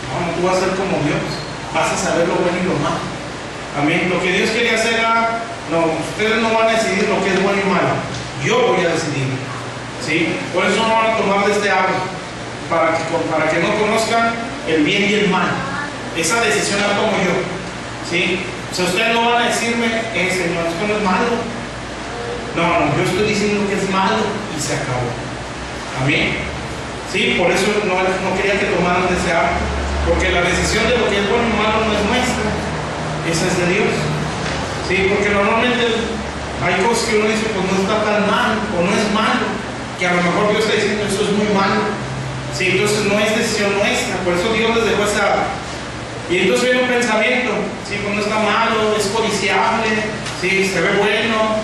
No, tú vas a ser como Dios, vas a saber lo bueno y lo malo. Amén. Lo que Dios quería hacer era, no, ustedes no van a decidir lo que es bueno y malo, yo voy a decidir, ¿sí? Por eso no van a tomar de este árbol, para que no conozcan el bien y el mal. Esa decisión la tomo yo, ¿sí? O sea, ustedes no van a decirme, Señor, esto no es malo. No, yo estoy diciendo que es malo y se acabó. Amén. Sí, por eso no quería que tomaran de ese árbol, porque la decisión de lo que es bueno y malo no es nuestra, esa es de Dios. Sí, porque normalmente Hay cosas que uno dice, pues no está tan mal, o no es malo, que a lo mejor Dios está diciendo, esto es muy malo. Sí, entonces no es decisión nuestra, por eso Dios les dejó esa. Y entonces viene un pensamiento, sí, pues no está malo, es codiciable, sí, se ve bueno,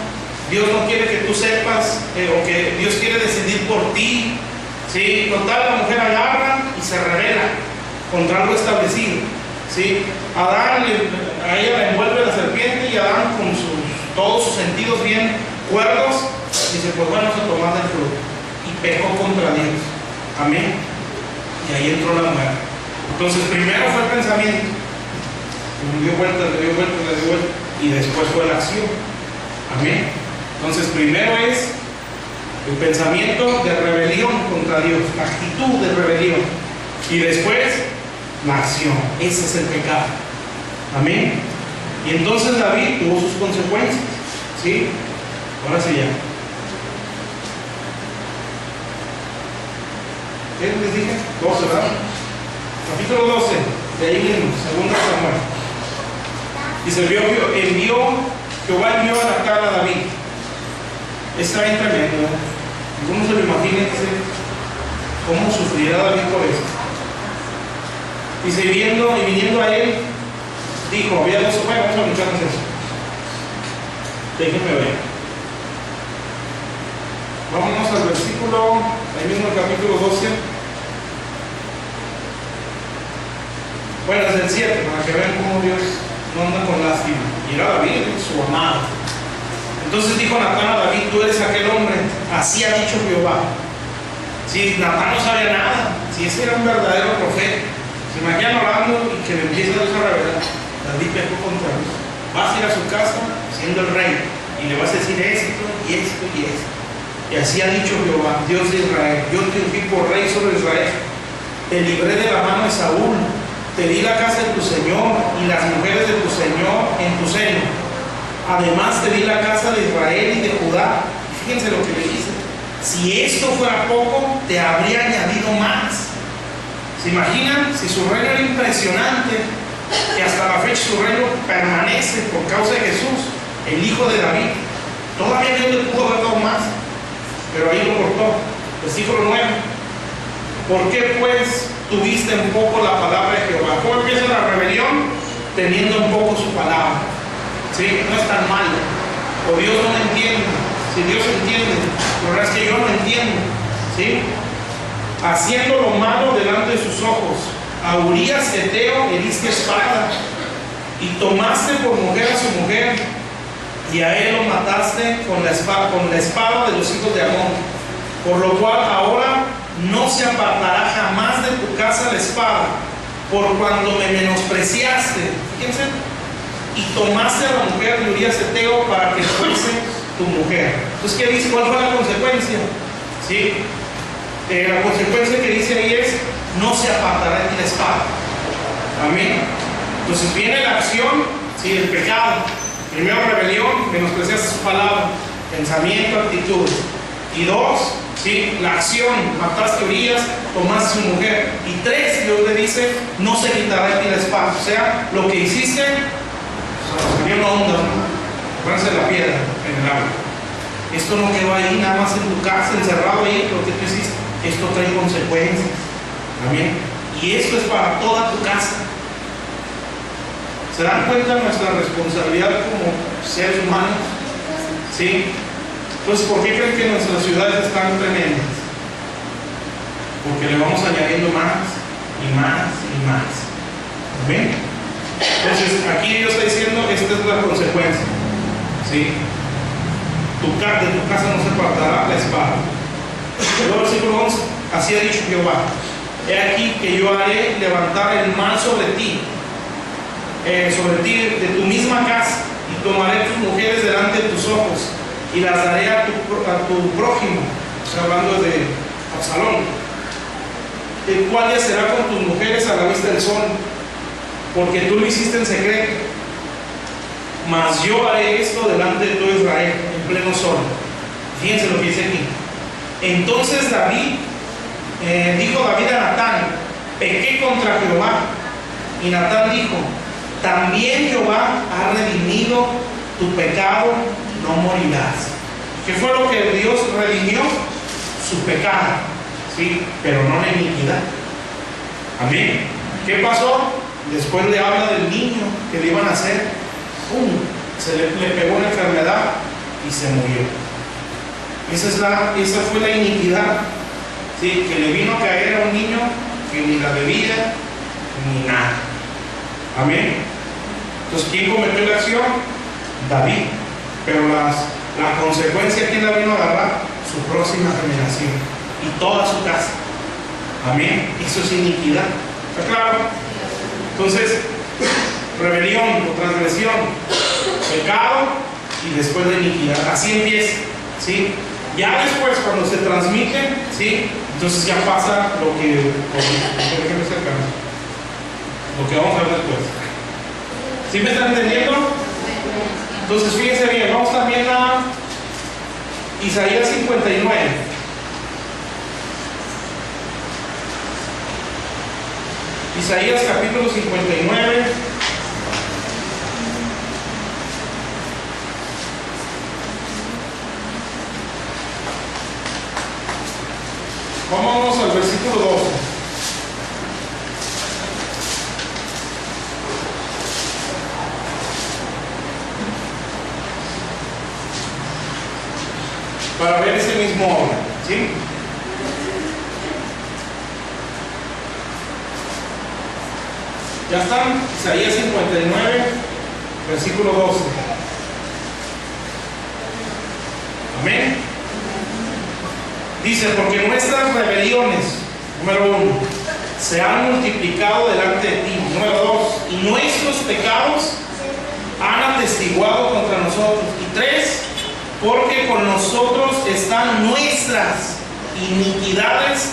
Dios no quiere que tú sepas, o que Dios quiere decidir por ti. Sí, total, la mujer agarra y se revela contra algo establecido. Sí, Adán, a ella la envuelve la serpiente y Adán con todos sus sentidos bien cuerdos, dice, pues bueno, se tomó del fruto y pecó contra Dios. Amén. Y ahí entró la mujer. Entonces primero fue el pensamiento, le dio vuelta, y después fue la acción. Amén. Entonces primero es el pensamiento de rebelión contra Dios, la actitud de rebelión, y después la acción. Ese es el pecado. Amén. Y entonces David tuvo sus consecuencias. ¿Sí? Ahora sí ya. ¿Qué les dije? 12, ¿verdad? Capítulo 12, de ahí mismo, segundo Samuel. Dice, Jehová envió a la cara a David. Está bien tremendo, ¿eh? Algunos se lo imaginan, cómo sufrirá David por eso. Dice, y viniendo a él, dijo, había dos, bueno, vamos a escucharnos eso. Déjenme ver. Vámonos al versículo, ahí mismo el capítulo 12. Bueno, es el 7, para que vean cómo Dios no anda con lástima. Y era David, su amado. Entonces dijo Natán a David, tú eres aquel hombre, así ha dicho Jehová. Si Natán no sabía nada, si ese era un verdadero profeta, se imaginan orando y que le empieza Dios a revelar. David pecó contra Dios. Vas a ir a su casa siendo el rey y le vas a decir esto y esto y esto. Y así ha dicho Jehová, Dios de Israel, yo te ungí por rey sobre Israel, te libré de la mano de Saúl, te di la casa de tu Señor y las mujeres de tu Señor en tu seno. Además te di la casa de Israel y de Judá. Fíjense lo que le dice. Si esto fuera poco, te habría añadido más. ¿Se imaginan? Si su reino era impresionante, que hasta la fecha su reino permanece por causa de Jesús, el hijo de David. Todavía Dios le pudo haber dado más, pero ahí lo cortó. Versículo 9. ¿Por qué pues tuviste en poco la palabra de Jehová? ¿Cómo empieza la rebelión? Teniendo en poco su palabra. ¿Sí? No es tan malo. O Dios no me entiende. Si Dios entiende, la verdad es que yo no entiendo. ¿Sí? Haciendo lo malo delante de sus ojos. A Urías Eteo heriste espada, y tomaste por mujer a su mujer, y a él lo mataste con la espada de los hijos de Amón. Por lo cual ahora no se apartará jamás de tu casa la espada, por cuando me menospreciaste. Fíjense. Y tomaste a la mujer de Urías Eteo para que fuese tu mujer. Entonces, ¿qué dice? ¿Cuál fue la consecuencia? ¿Sí? La consecuencia que dice ahí es, no se apartará de ti la espada. Amén. Entonces viene la acción, ¿sí? El pecado. Primero rebelión, menospreciaste su palabra, pensamiento, actitud. Y 2, ¿sí? La acción, mataste a Urías, tomaste a su mujer. Y 3, Dios le dice, no se quitará de ti la espada. O sea, lo que hiciste, salió una onda, ponerse la piedra en el agua. Esto no quedó ahí nada más en tu casa, encerrado ahí, lo que tú hiciste. Esto trae consecuencias. Amén. Y esto es para toda tu casa. ¿Se dan cuenta de nuestra responsabilidad como seres humanos? ¿Sí? Entonces, ¿por qué creen que nuestras ciudades están tremendas? Porque le vamos añadiendo más y más y más. ¿Amén? Entonces, aquí Dios está diciendo, esta es la consecuencia. ¿Sí? De tu casa no se apartará la espada. Luego, versículo 11, así ha dicho Jehová. He aquí que yo haré levantar el mal sobre ti de tu misma casa, y tomaré tus mujeres delante de tus ojos, y las daré a tu prójimo, o sea, hablando de Absalón, el cual yacerá con tus mujeres a la vista del sol, porque tú lo hiciste en secreto. Mas yo haré esto delante de todo Israel, en pleno sol. Fíjense lo que dice aquí. Entonces dijo David a Natán, pequé contra Jehová. Y Natán dijo, también Jehová ha redimido tu pecado no morirás. ¿Qué fue lo que Dios redimió? Su pecado, ¿sí? Pero no la iniquidad. Amén. ¿Qué pasó? Después le habla del niño que le iban a hacer. ¡Pum! Se le pegó una enfermedad y se murió. Esa fue la iniquidad, ¿sí? Que le vino a caer a un niño que ni la bebía ni nada. Amén. Entonces, ¿quién cometió la acción? David. Pero la consecuencia, ¿quién la vino a agarrar? Su próxima generación y toda su casa. Amén. Eso es iniquidad. ¿Está claro? Entonces, rebelión o transgresión, pecado y después la iniquidad. Así empieza, ¿sí? Ya después, cuando se transmite, ¿sí? Entonces ya pasa lo que vamos a ver después. ¿Sí me están entendiendo? Entonces fíjense bien, vamos también a Isaías 59. Isaías capítulo 59. Vámonos al versículo 12. Para ver ese mismo orden, ¿sí? Ya están, Isaías 59, versículo 12. Amén. Dice, porque nuestras rebeliones, número 1, se han multiplicado delante de ti. Número 2, y nuestros pecados han atestiguado contra nosotros. Y 3, porque con nosotros están nuestras iniquidades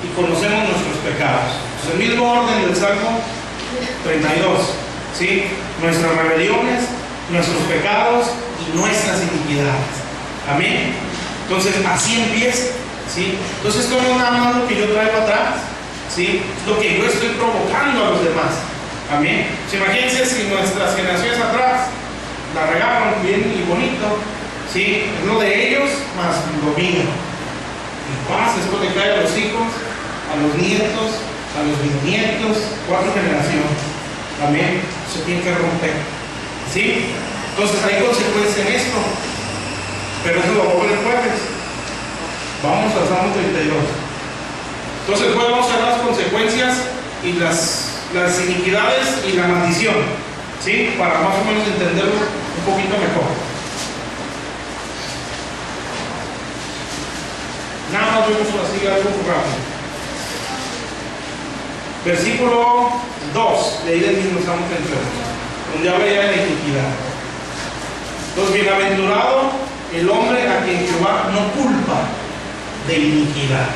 y conocemos nuestros pecados. Es el mismo orden del Salmo 32, ¿sí? Nuestras rebeliones, nuestros pecados y nuestras iniquidades. Amén. Entonces, así empieza, ¿sí? Entonces, esto no es nada más lo que yo traigo atrás, ¿sí? Es lo que yo estoy provocando a los demás. Amén. Pues imagínense si nuestras generaciones atrás la regaron bien y bonito, ¿sí? Es lo de ellos más lo mío. Y paz, después le cae a los hijos, a los nietos, a los bisnietos, 4 generaciones. Amén. Se tiene que romper, ¿sí? Entonces hay consecuencias en esto. Pero eso lo vamos a ver el jueves. Vamos al Salmo 32. Entonces el jueves vamos a ver las consecuencias y las iniquidades y la maldición, ¿sí? Para más o menos entenderlo un poquito mejor. Nada más vemos así algo rápido. Versículo 2, leí del mismo Salmo 32, donde habla ya de la iniquidad. Entonces, bienaventurado el hombre a quien Jehová no culpa de iniquidad.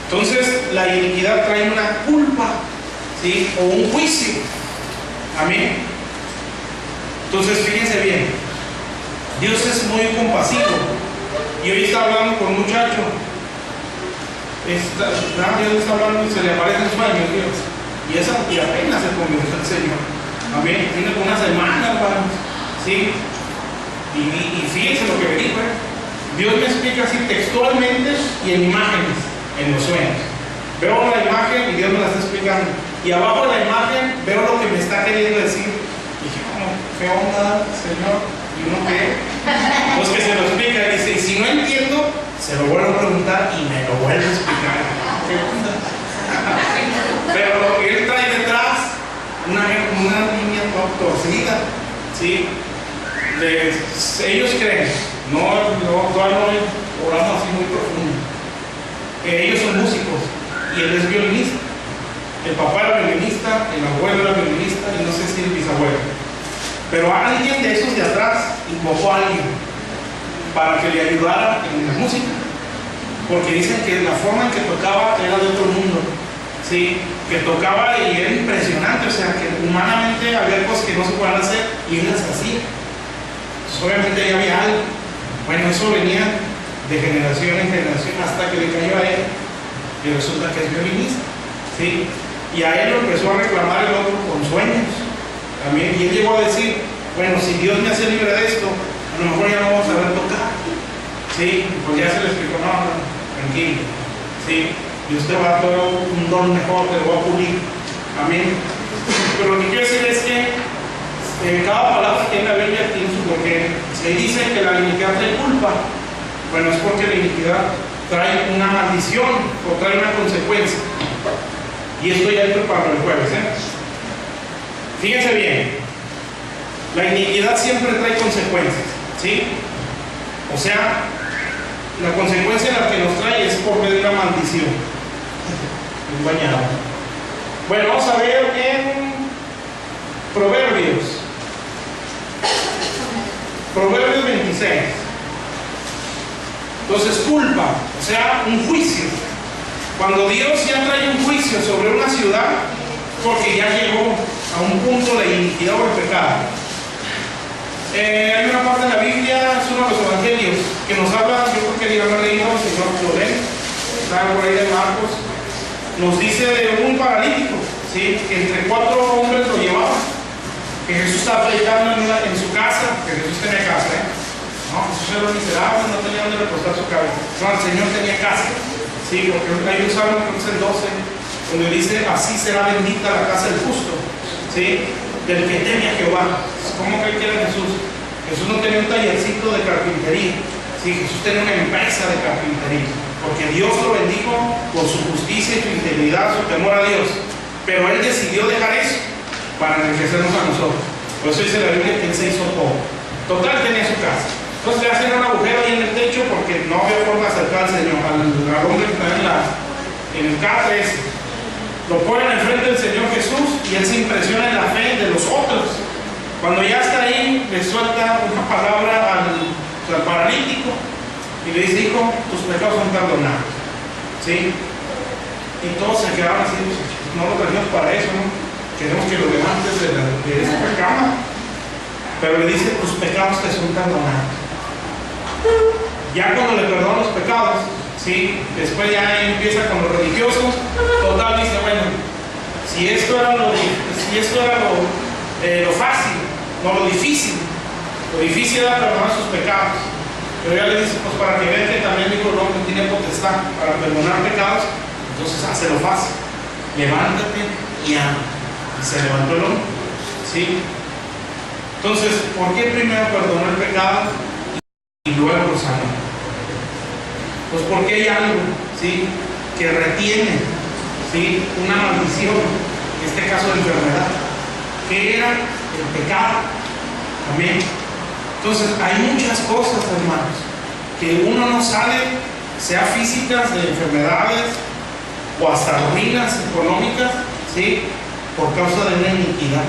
Entonces, la iniquidad trae una culpa, ¿sí? O un juicio. Amén. Entonces, fíjense bien, Dios es muy compasivo. Y hoy está hablando con un muchacho. Dios está hablando y se le aparecen sueños, Dios. Y apenas se convirtió al Señor. Amén. Tiene como una semana, hermanos. ¿Sí? Y fíjense lo que me dijo. Dios me explica así textualmente y en imágenes, en los sueños. Veo la imagen y Dios me la está explicando. Y abajo de la imagen veo lo que me está queriendo decir. Y dije, ¿qué onda, Señor? ¿Y uno qué? Pues que se lo explica. Y dice, y si no entiendo, se lo vuelvo a preguntar y me lo vuelve a explicar. ¿Qué onda? Pero él trae detrás una línea torcida, ¿sí? Ellos creen, no oramos así muy profundo, que ellos son músicos y él es violinista. El papá era violinista, el abuelo era violinista y no sé si el bisabuelo. Pero alguien de esos de atrás invocó a alguien para que le ayudara en la música, porque dicen que la forma en que tocaba era de otro mundo, ¿sí? Que tocaba y era impresionante, o sea, que humanamente había cosas que no se podían hacer y él las hacía. Entonces, obviamente ya había algo. Bueno, eso venía de generación en generación hasta que le cayó a él y resulta que es violinista, ¿sí? Y a él lo empezó a reclamar el otro con sueños también, y él llegó a decir, bueno, si Dios me hace libre de esto, a lo mejor ya no vamos a saber tocar, ¿sí? Pues ya se le explicó, no, tranquilo, ¿sí? Y usted va a dar un don mejor, te lo va a pulir, amén. Pero lo que quiero decir es que cada palabra que en la Biblia tiene su porqué. Se dice que la iniquidad trae culpa, bueno, es porque la iniquidad trae una maldición o trae una consecuencia. Y esto ya es para el jueves, Fíjense bien, la iniquidad siempre trae consecuencias, ¿sí? O sea, la consecuencia en la que nos trae es por medio de una maldición. Un bañado. Bueno, vamos a ver en Proverbios. Proverbios 26. Entonces, culpa, o sea, un juicio. Cuando Dios ya trae un juicio sobre una ciudad, porque ya llegó a un punto de iniquidad o de pecado. Hay una parte de la Biblia, es uno de los evangelios, que nos habla, yo creo que ya lo he leído, si no lo leen, está por ahí de Marcos, nos dice de un paralítico, ¿sí? Que entre 4 hombres lo llevaban, que Jesús estaba predicando en su casa, que Jesús tenía casa, No, Jesús era miserable, no tenía donde recostar su cabeza. No, el Señor tenía casa, sí, porque hay un salmo, creo que es el 12, donde dice, así será bendita la casa del justo, ¿sí? Del que teme a Jehová. ¿Cómo cree que era Jesús? Jesús no tenía un tallercito de carpintería, ¿sí? Jesús tenía una empresa de carpintería, porque Dios lo bendijo por su justicia y su integridad, su temor a Dios. Pero Él decidió dejar eso para enriquecernos a nosotros. Por eso dice la Biblia que Él se hizo pobre. Total, tenía su casa. Entonces le hacen un agujero ahí en el techo porque no había forma de acercar al Señor, al hombre que está en el catre ese. Lo ponen enfrente del Señor Jesús y Él se impresiona en la fe de los otros. Cuando ya está ahí, le suelta una palabra al paralítico y le dice, hijo, tus pecados son perdonados, ¿sí? Y todos se quedaron así, no lo trajimos para eso, ¿no? Queremos que lo levantes de esa cama. Pero le dice, tus pecados te son perdonados. Ya cuando le perdonan los pecados, ¿sí? Después ya empieza con los religiosos. Total, dice, bueno, si esto era lo fácil, no lo difícil. Lo difícil era perdonar sus pecados. Pero ya le dice, pues para que vean que también el Hijo del Hombre tiene potestad para perdonar pecados, entonces hace lo fácil. Levántate y ama. Y se levantó el hombre, ¿sí? Entonces, ¿por qué primero perdonó el pecado y luego lo sanó? Pues porque hay algo, ¿sí? Que retiene, ¿sí? Una maldición, en este caso de enfermedad, que era el pecado. Amén. Entonces, hay muchas cosas, hermanos, que uno no sale, sea físicas, de enfermedades, o hasta ruinas económicas, ¿sí? Por causa de una iniquidad.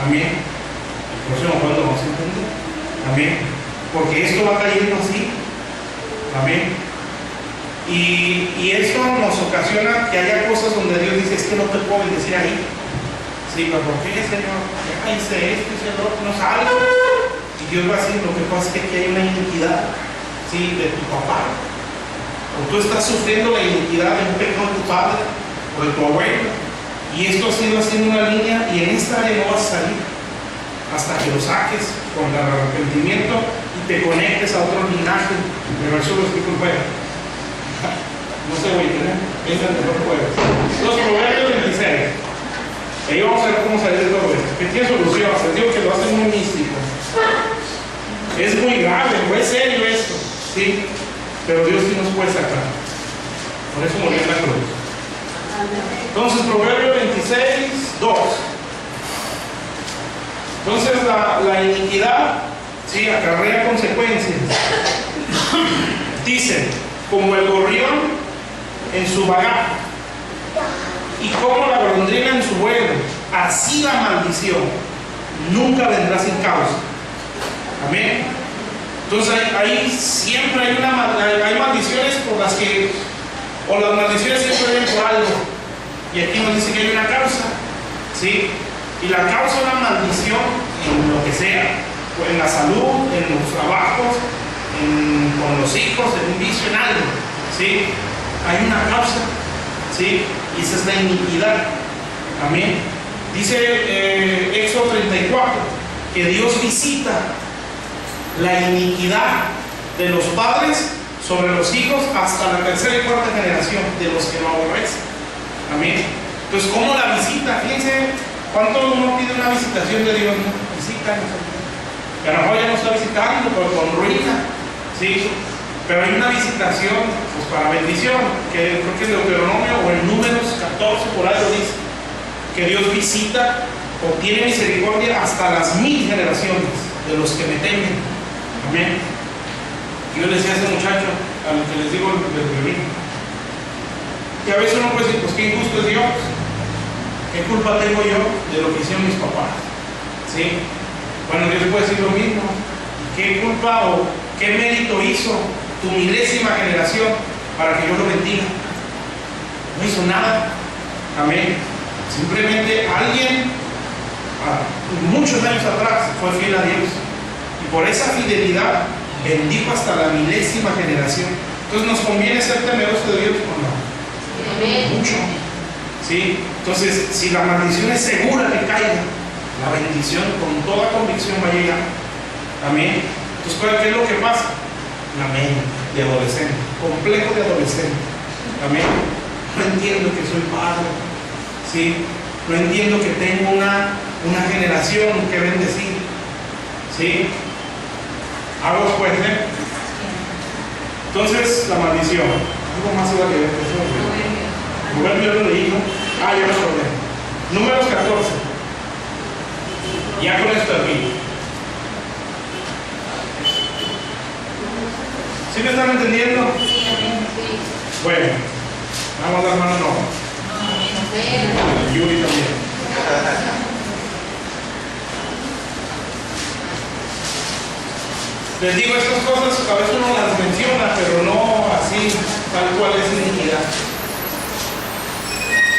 Amén. El próximo cuando vamos a entender. Amén. Porque esto va cayendo así. Amén. Y esto nos ocasiona que haya cosas donde Dios dice, es que no te puedo bendecir ahí. Sí, pero ¿por qué, Señor? Ya hice esto, Señor, no salgo. Y Dios va a decir, lo que pasa es que aquí hay una iniquidad, ¿sí? De tu papá. O tú estás sufriendo la iniquidad de un pecado de tu padre o de tu abuelo. Y esto ha sido haciendo una línea y en esta área no vas a salir hasta que lo saques con el arrepentimiento y te conectes a otro linaje. Pero eso lo explico en juego. No sé, güey, es el mejor juego. Los Proverbios 26. Ahí vamos a ver cómo salir de todo esto. Que tiene solución. Les digo que lo hace muy místico. Es muy grave, muy serio esto, ¿sí? Pero Dios sí nos puede sacar. Por eso murió en la cruz. Entonces, Proverbio 26, 2. Entonces, la iniquidad, sí, acarrea consecuencias. Dice, como el gorrión en su bagaje y como la golondrina en su vuelo, así la maldición nunca vendrá sin causa. Amén. Entonces ahí siempre hay maldiciones por las que, o las maldiciones siempre vienen por algo. Y aquí nos dice que hay una causa, ¿sí? Y la causa de la maldición en lo que sea, en la salud, en los trabajos, con los hijos, en un vicio, en algo, ¿sí? Hay una causa, ¿sí? Y esa es la iniquidad. Amén. Dice Éxodo 34 que Dios visita la iniquidad de los padres sobre los hijos hasta la tercera y cuarta generación de los que lo aborrecen. Amén. Entonces, ¿cómo la visita? Fíjense, ¿cuánto uno pide una visitación de Dios? ¿No? Visítanos. Que a lo mejor ya no está visitando, pero con ruina, ¿sí? Pero hay una visitación pues, para bendición, que creo que es Deuteronomio o en Números 14, por ahí lo dice, que Dios visita o tiene misericordia hasta las 1000 generaciones de los que me temen. Amén. Yo le decía a ese muchacho, a lo que les digo del violín, que a veces uno puede decir, pues qué injusto es Dios, qué culpa tengo yo de lo que hicieron mis papás, ¿sí? Bueno, Dios puede decir lo mismo, qué culpa o qué mérito hizo tu 1000ª generación para que yo lo bendiga. No hizo nada. Amén. Simplemente alguien muchos años atrás fue fiel a Dios y por esa fidelidad bendijo hasta la 1000ª generación. Entonces, ¿nos conviene ser temerosos de Dios o no? Amén. Mucho. ¿Sí? Entonces, si la maldición es segura que caiga, la bendición con toda convicción va a llegar. Amén. Entonces, ¿qué es lo que pasa? La mente de adolescente, complejo de adolescente. Amén. No entiendo que soy padre. ¿Sí? No entiendo que tengo una generación que bendecir. ¿Sí? Hago pues, ¿eh? Entonces, la maldición. Algo más iba a leer. Proverbio lo leí, ¿no? Ya me acordé. Números 14. Ya con esto aquí. ¿Sí me están entendiendo? Sí. Bueno, vamos a dar mano no. Yuri también. Les digo estas cosas, a veces uno las menciona, pero no así, tal cual es iniquidad.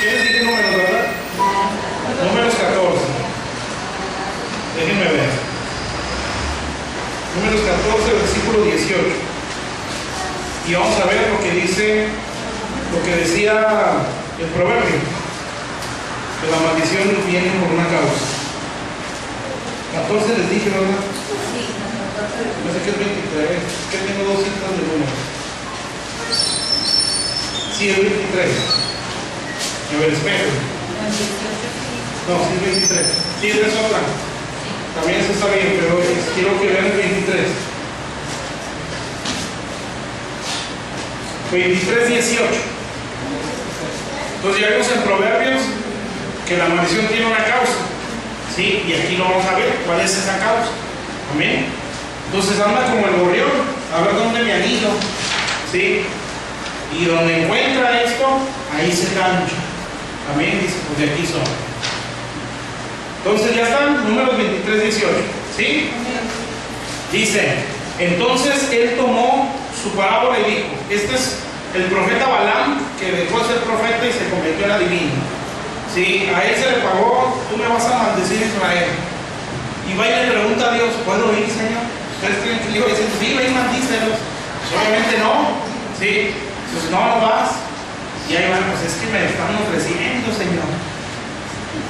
¿Qué les dije números, verdad? Números 14. Déjenme ver. Números 14, versículo 18. Y vamos a ver lo que dice, lo que decía el proverbio, que la maldición viene por una causa. 14 les dije, ¿verdad? No sé qué es 23, que tengo dos citas de números. Sí, es 23. A ver, espero. No, sí es 23. Sí, es otra. También eso está bien, pero quiero que vean el 23. 23, 18. Entonces ya vimos en Proverbios que la maldición tiene una causa. ¿Sí? Y aquí lo vamos a ver. ¿Cuál es esa causa? Amén. Entonces anda como el gorrión, a ver dónde me anillo. ¿Sí? Y donde encuentra esto, ahí se cancha. Amén. Dice, pues de aquí son. Entonces ya están, números 23, 18. ¿Sí? Dice, entonces él tomó su parábola y dijo, este es el profeta Balaam, que dejó de ser profeta y se convirtió en adivino. ¿Sí? A él se le pagó, tú me vas a maldecir Israel. Y va y le pregunta a Dios, ¿puedo ir, Señor? ¿Ustedes creen que le iba a decir, sí, ven, maldícelos? Obviamente no. ¿Sí? Pues no vas. Y ahí van, pues es que me están ofreciendo, Señor.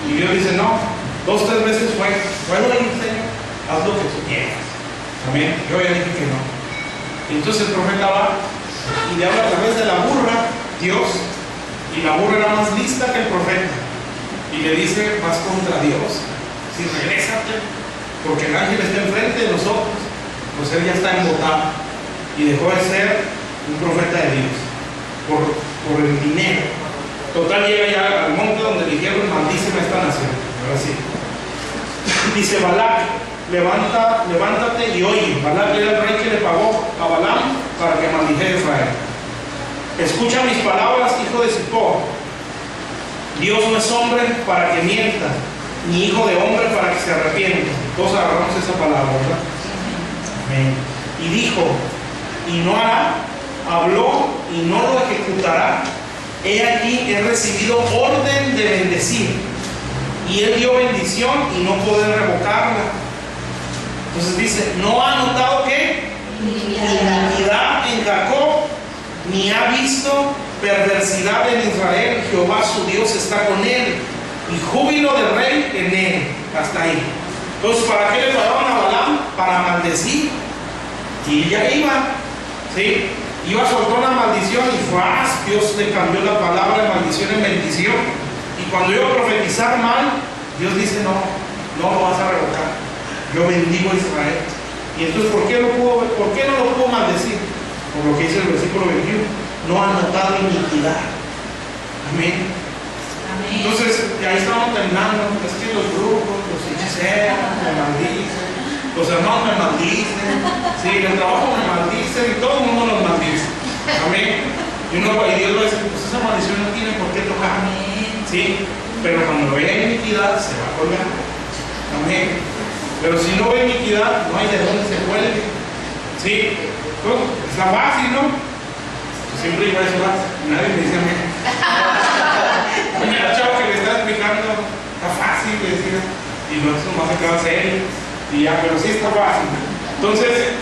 Y Dios dice, no, 2 o 3 veces fue, ¿puedo ir, Señor? Haz lo que tú quieras. Amén. Yo ya dije que no. Y entonces el profeta va y le habla a través de la burra, Dios, y la burra era más lista que el profeta. Y le dice, vas contra Dios. Si regrésate, porque el ángel está enfrente de nosotros, pues él ya está embotado. Y dejó de ser un profeta de Dios por el dinero. Total, llega ya al monte donde dijeron, maldíceme a esta nación. Ahora sí. Dice Balac, levántate y oye. Balac era el rey que le pagó a Balaam para que maldijera a Israel. Escucha mis palabras, hijo de Zippor. Dios no es hombre para que mienta, ni hijo de hombre para que se arrepienta. Todos agarramos esa palabra, ¿verdad? Amén. Y dijo, y no hará, habló y no lo ejecutará. He aquí, he recibido orden de bendecir. Y él dio bendición y no poder revocarla. Entonces dice, no ha notado que iniquidad en Jacob, ni ha visto perversidad en Israel. Jehová su Dios está con él, y júbilo del rey en él. Hasta ahí. Entonces, ¿para qué le pagaron a Balaam? Para maldecir Y ya iba, ¿sí? Iba, soltó una maldición y fue, Dios le cambió la palabra de maldición en bendición. Y cuando iba a profetizar mal, Dios dice, no lo vas a revocar. Yo bendigo a Israel. Y entonces, ¿por qué no lo puedo maldecir? Por lo que dice el versículo 21, no ha notado iniquidad. Amén. Entonces, ahí estamos terminando. Es que los brujos, los hechiceros me maldicen, los hermanos me maldicen, sí, el trabajo me maldice y todo el mundo nos maldice. Amén. Y Dios va a decir, pues esa maldición no tiene por qué tocar. Sí, pero cuando vea iniquidad se va a colgar. Amén. Pero si no ve iniquidad, no hay de dónde se cuelgue. Sí, pues, está fácil, ¿no? Siempre digo eso, nadie me dice amén. Mira, chavo que le está explicando, está fácil de decir, y no es nomás se queda serio, y ya, pero sí está fácil. Entonces,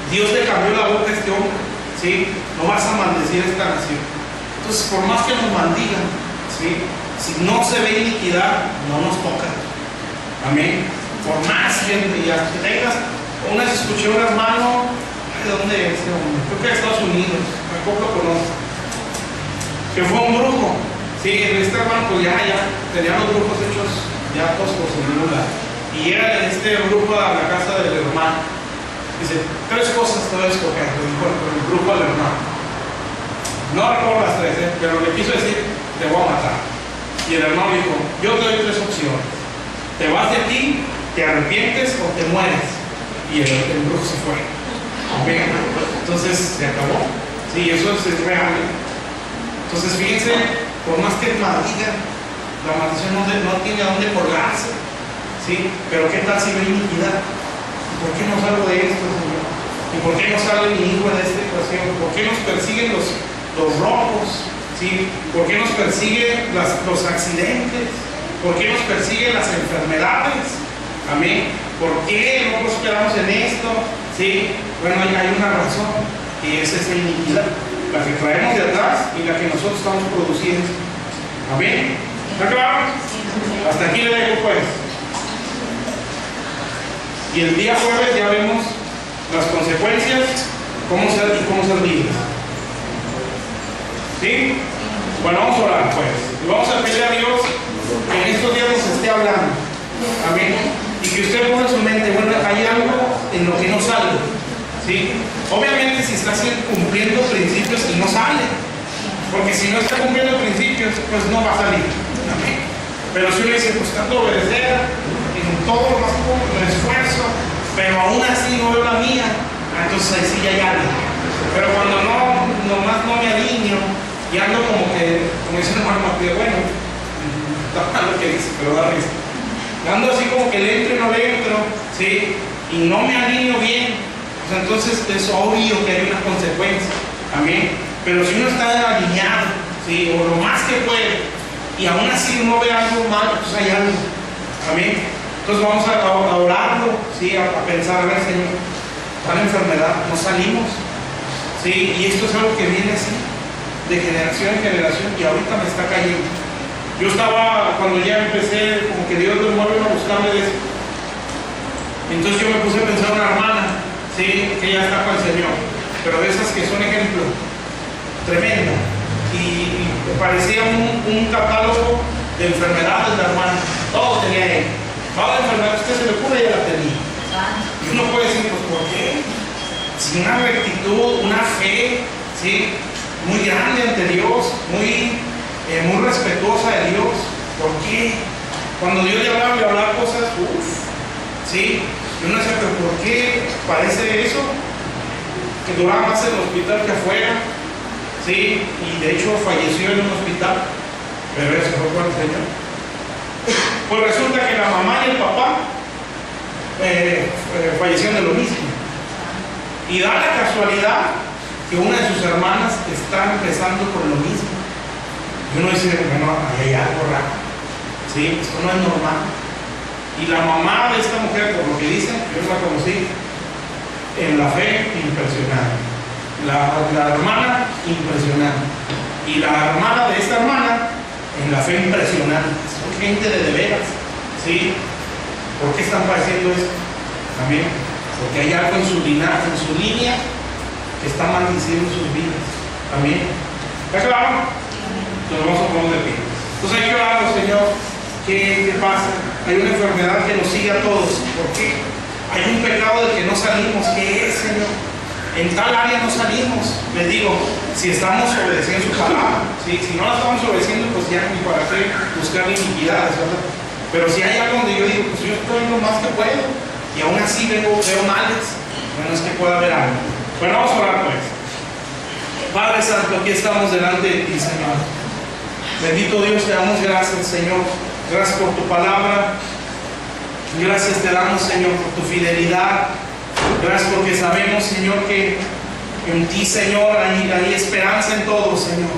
Dios le cambió la boca a este hombre, ¿sí? No vas a maldecir a esta nación. Entonces, por más que nos maldigan, ¿sí? Si no se ve iniquidad, no nos toca. Amén. Por más gente, ya que tengas, una vez escuché a un hermano, ¿de dónde es? Creo que de Estados Unidos, tampoco lo conozco, que fue un brujo. Sí, este hermano pues ya tenía los brujos hechos ya toscos en ningún lugar. Y era este brujo a la casa del hermano. Dice, 3 cosas te voy a escoger, el brujo al hermano. No recuerdo las 3, pero le quiso decir, te voy a matar. Y el hermano dijo, yo te doy 3 opciones. Te vas de aquí, te arrepientes o te mueres. Y el brujo se fue. Amén. Entonces se acabó. Sí, eso es real. Entonces fíjense, por más que maldigan, la maldición no tiene a dónde colgarse. ¿Sí? Pero ¿qué tal si no hay iniquidad? ¿Por qué no salgo de esto, Señor? ¿Y por qué no sale mi hijo de esta ecuación? ¿Por qué nos persiguen los robos? ¿Sí? ¿Por qué nos persiguen los accidentes? ¿Por qué nos persiguen las enfermedades? Amén. ¿Por qué no prosperamos en esto? ¿Sí? Bueno, hay una razón, y es esa iniquidad, la que traemos de atrás y la que nosotros estamos produciendo. Amén. ¿Está claro? Hasta aquí le dejo pues. Y el día jueves ya vemos las consecuencias, cómo ser libres. ¿Sí? Bueno, vamos a orar pues. Y vamos a pedirle a Dios que en estos días nos esté hablando. Amén. Y que usted ponga en su mente, bueno, hay algo en lo que no sale. ¿Sí? Obviamente si está cumpliendo principios y no sale. Porque si no está cumpliendo principios, pues no va a salir. Amén. Pero si uno dice, pues trato de obedecer en todo lo más poco, el esfuerzo, pero aún así no veo la mía, entonces ahí sí ya hay algo. Pero cuando nomás no me alineo y ando como dice el hermano Matías, bueno, está mal lo que dice, pero da risa. Ando así como que le entro y no le entro, ¿sí? Y no me alineo bien, pues entonces es obvio que hay una consecuencia. Amén. Pero si uno está alineado, ¿sí? O lo más que puede, y aún así uno ve algo mal, pues hay algo. Amén. Entonces vamos a orarlo, ¿sí? A pensar, a ver, Señor, tal enfermedad, no salimos, ¿sí? Y esto es algo que viene así, de generación en generación, y ahorita me está cayendo. Yo estaba, cuando ya empecé, como que Dios me mueve a buscarme de eso. Entonces yo me puse a pensar en una hermana, ¿sí? Que ya está con el Señor, pero de esas que son ejemplo, tremenda. Y parecía un catálogo de enfermedades de la hermana, todo tenía él. Cada enfermedad que usted se le ocurre, ya la tenía. Y uno puede decir, pues, ¿por qué? Sin una rectitud, una fe, ¿sí? Muy grande ante Dios, muy respetuosa de Dios. ¿Por qué? Cuando Dios le hablaba cosas, ¿sí? Y uno dice, pero ¿por qué parece eso? Que duraba más en el hospital que afuera, ¿sí? Y de hecho falleció en un hospital, pero eso fue por el Señor. Pues resulta que la mamá y el papá fallecieron de lo mismo. Y da la casualidad que una de sus hermanas está empezando por lo mismo. Y uno dice, bueno, ahí hay algo raro. ¿Sí? Esto no es normal. Y la mamá de esta mujer, por lo que dicen, yo la conocí, en la fe, impresionante. La hermana, impresionante. Y la hermana de esta hermana, en la fe, impresionante. Son gente de veras. ¿Sí? ¿Por qué están padeciendo esto? También. porque hay algo en su linaje, en su línea, que está maldiciendo sus vidas. Amén. ¿Está claro? Entonces vamos a poner de pie. Entonces hay que orar, Señor. ¿Qué pasa? Hay una enfermedad que nos sigue a todos. ¿Por qué? Hay un pecado del que no salimos. ¿Qué es, Señor? En tal área no salimos. Les digo, si estamos obedeciendo su palabra, ¿sí? Si no la estamos obedeciendo, pues ya ni para qué buscar iniquidades, ¿verdad? Pero si hay algo donde yo digo, pues yo estoy lo más que puedo, y aún así veo males, bueno, es que pueda haber algo. Bueno, vamos a orar pues. Padre Santo, aquí estamos delante de ti, Señor. Bendito Dios, te damos gracias, Señor. Gracias por tu palabra. Gracias te damos, Señor, por tu fidelidad. Gracias porque sabemos, Señor, que en ti, Señor, hay esperanza en todo, Señor.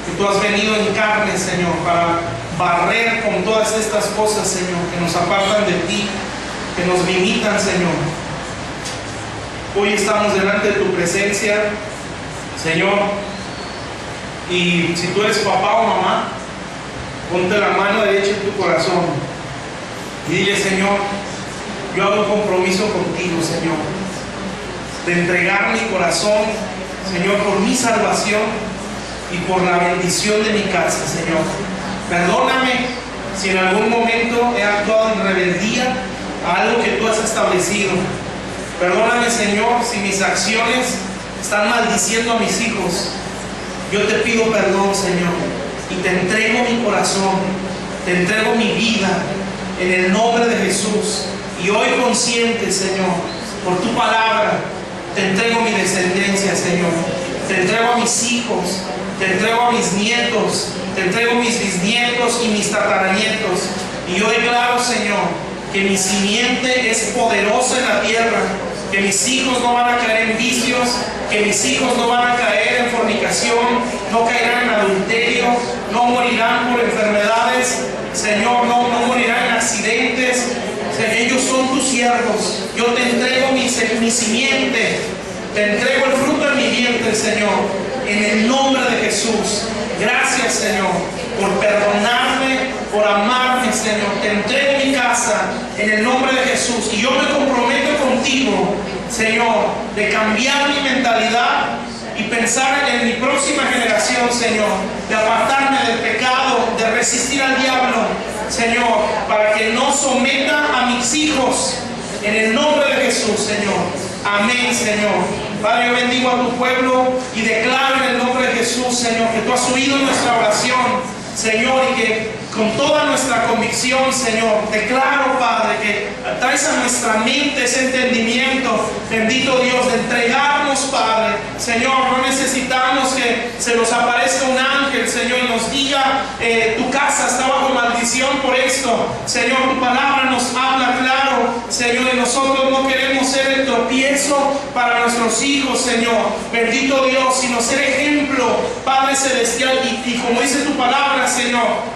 Que tú has venido en carne, Señor, para barrer con todas estas cosas, Señor, que nos apartan de ti, que nos limitan, Señor. Hoy estamos delante de tu presencia, Señor, y si tú eres papá o mamá, ponte la mano derecha en tu corazón y dile, Señor, yo hago un compromiso contigo, Señor, de entregar mi corazón, Señor, por mi salvación y por la bendición de mi casa, Señor. Perdóname si en algún momento he actuado en rebeldía a algo que tú has establecido. Perdóname, Señor, si mis acciones están maldiciendo a mis hijos. Yo te pido perdón, Señor, y te entrego mi corazón, te entrego mi vida en el nombre de Jesús. Y hoy consciente, Señor, por tu palabra, te entrego mi descendencia, Señor. Te entrego a mis hijos, te entrego a mis nietos, te entrego mis bisnietos y mis tataranietos. Y yo declaro, Señor, que mi simiente es poderosa en la tierra, que mis hijos no van a caer en vicios, que mis hijos no van a caer en fornicación, no caerán en adulterio, no morirán por enfermedades, Señor, no morirán en accidentes. Ellos son tus siervos. Yo te entrego mi simiente, te entrego el fruto de mi vientre, Señor, en el nombre de Jesús. Gracias, Señor, por perdonarme, por amarme, Señor. Te entrego mi casa en el nombre de Jesús. Y yo me comprometo contigo, Señor, de cambiar mi mentalidad y pensar en mi próxima generación, Señor, de apartarme del pecado, de resistir al diablo, Señor, para que no someta a mis hijos en el nombre de Jesús, Señor. Amén, Señor. Padre, yo bendigo a tu pueblo y declaro en el nombre de Jesús, Señor, que tú has oído nuestra oración, Señor, y que con toda nuestra convicción, Señor, declaro, Padre, que traes a nuestra mente ese entendimiento, bendito Dios, de entregarnos, Padre. Señor, no necesitamos que se nos aparezca un ángel, Señor, y nos diga, tu casa está bajo maldición por esto. Señor, tu palabra nos habla claro, Señor, y nosotros no queremos ser el tropiezo para nuestros hijos, Señor. Bendito Dios, sino ser ejemplo, Padre Celestial, y como dice tu palabra, Señor,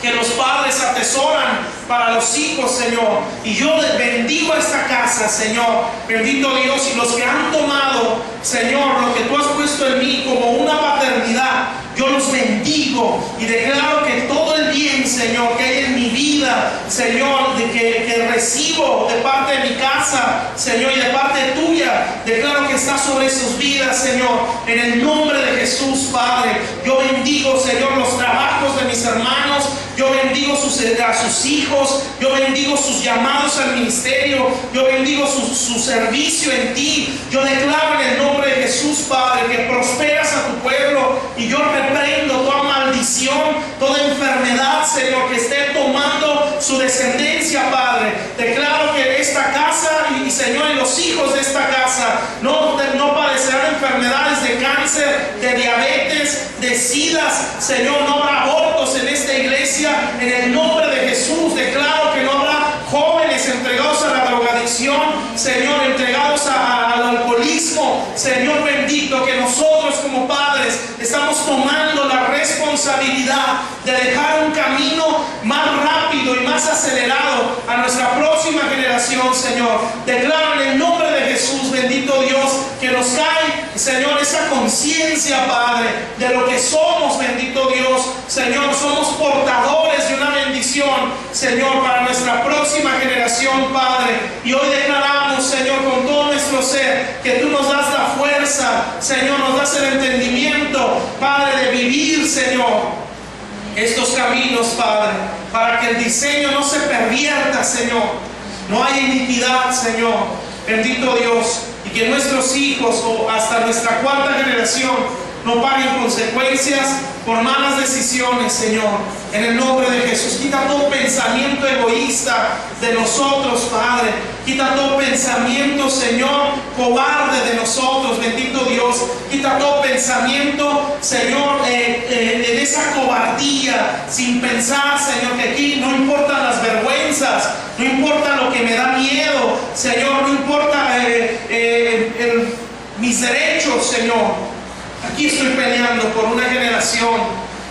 que los padres atesoran para los hijos, Señor. Y yo les bendigo a esta casa, Señor. Bendito Dios, y los que han tomado, Señor, lo que tú has puesto en mí como una paternidad, yo los bendigo y declaro que todo el bien, Señor, que hay en mi vida, Señor, de que recibo de parte de mi casa, Señor, y de parte tuya, declaro que está sobre sus vidas, Señor, en el nombre de Jesús, Padre. Yo bendigo, Señor, los trabajos de mis hermanos, yo bendigo a sus hijos, yo bendigo sus llamados al ministerio, yo bendigo su servicio en ti. Yo declaro en el nombre de Jesús, Padre, que prosperas a tu pueblo, y yo reprendo toda maldición, toda enfermedad, Señor, que esté tomando su descendencia, Padre. Declaro que esta casa y Señor, y los hijos de esta casa no padecerán enfermedades de cáncer, de diabetes, de sidas, Señor. No habrá abortos en esta iglesia, en el nombre de Jesús. Declaro que no habrá jóvenes entregados a la drogadicción, Señor, entregados al alcoholismo. Señor bendito, que nosotros como padres estamos tomando la responsabilidad de dejar un camino más rápido y más acelerado a nuestra próxima generación, Señor. Declaro en el nombre de Jesús, bendito Dios, que nos cae, Señor, esa conciencia, Padre, de lo que somos, bendito Dios. Señor, somos portadores de una bendición, Señor, para nuestra próxima generación, Padre. Y hoy declaramos, Señor, con todo nuestro ser, que tú nos das la fuerza, Señor, nos das el entendimiento, Padre, de vivir, Señor, estos caminos, Padre, para que el diseño no se pervierta, Señor. No haya iniquidad, Señor. Bendito Dios. Y que nuestros hijos o hasta nuestra cuarta generación no paguen consecuencias por malas decisiones, Señor. En el nombre de Jesús, quita todo pensamiento egoísta de nosotros, Padre. Quita todo pensamiento, Señor, cobarde de nosotros, bendito Dios. Quita todo pensamiento, Señor, de esa cobardía, sin pensar, Señor, que aquí no importan las vergüenzas, no importa lo que me da miedo, Señor, no importa mis derechos, Señor. Aquí estoy peleando por una generación,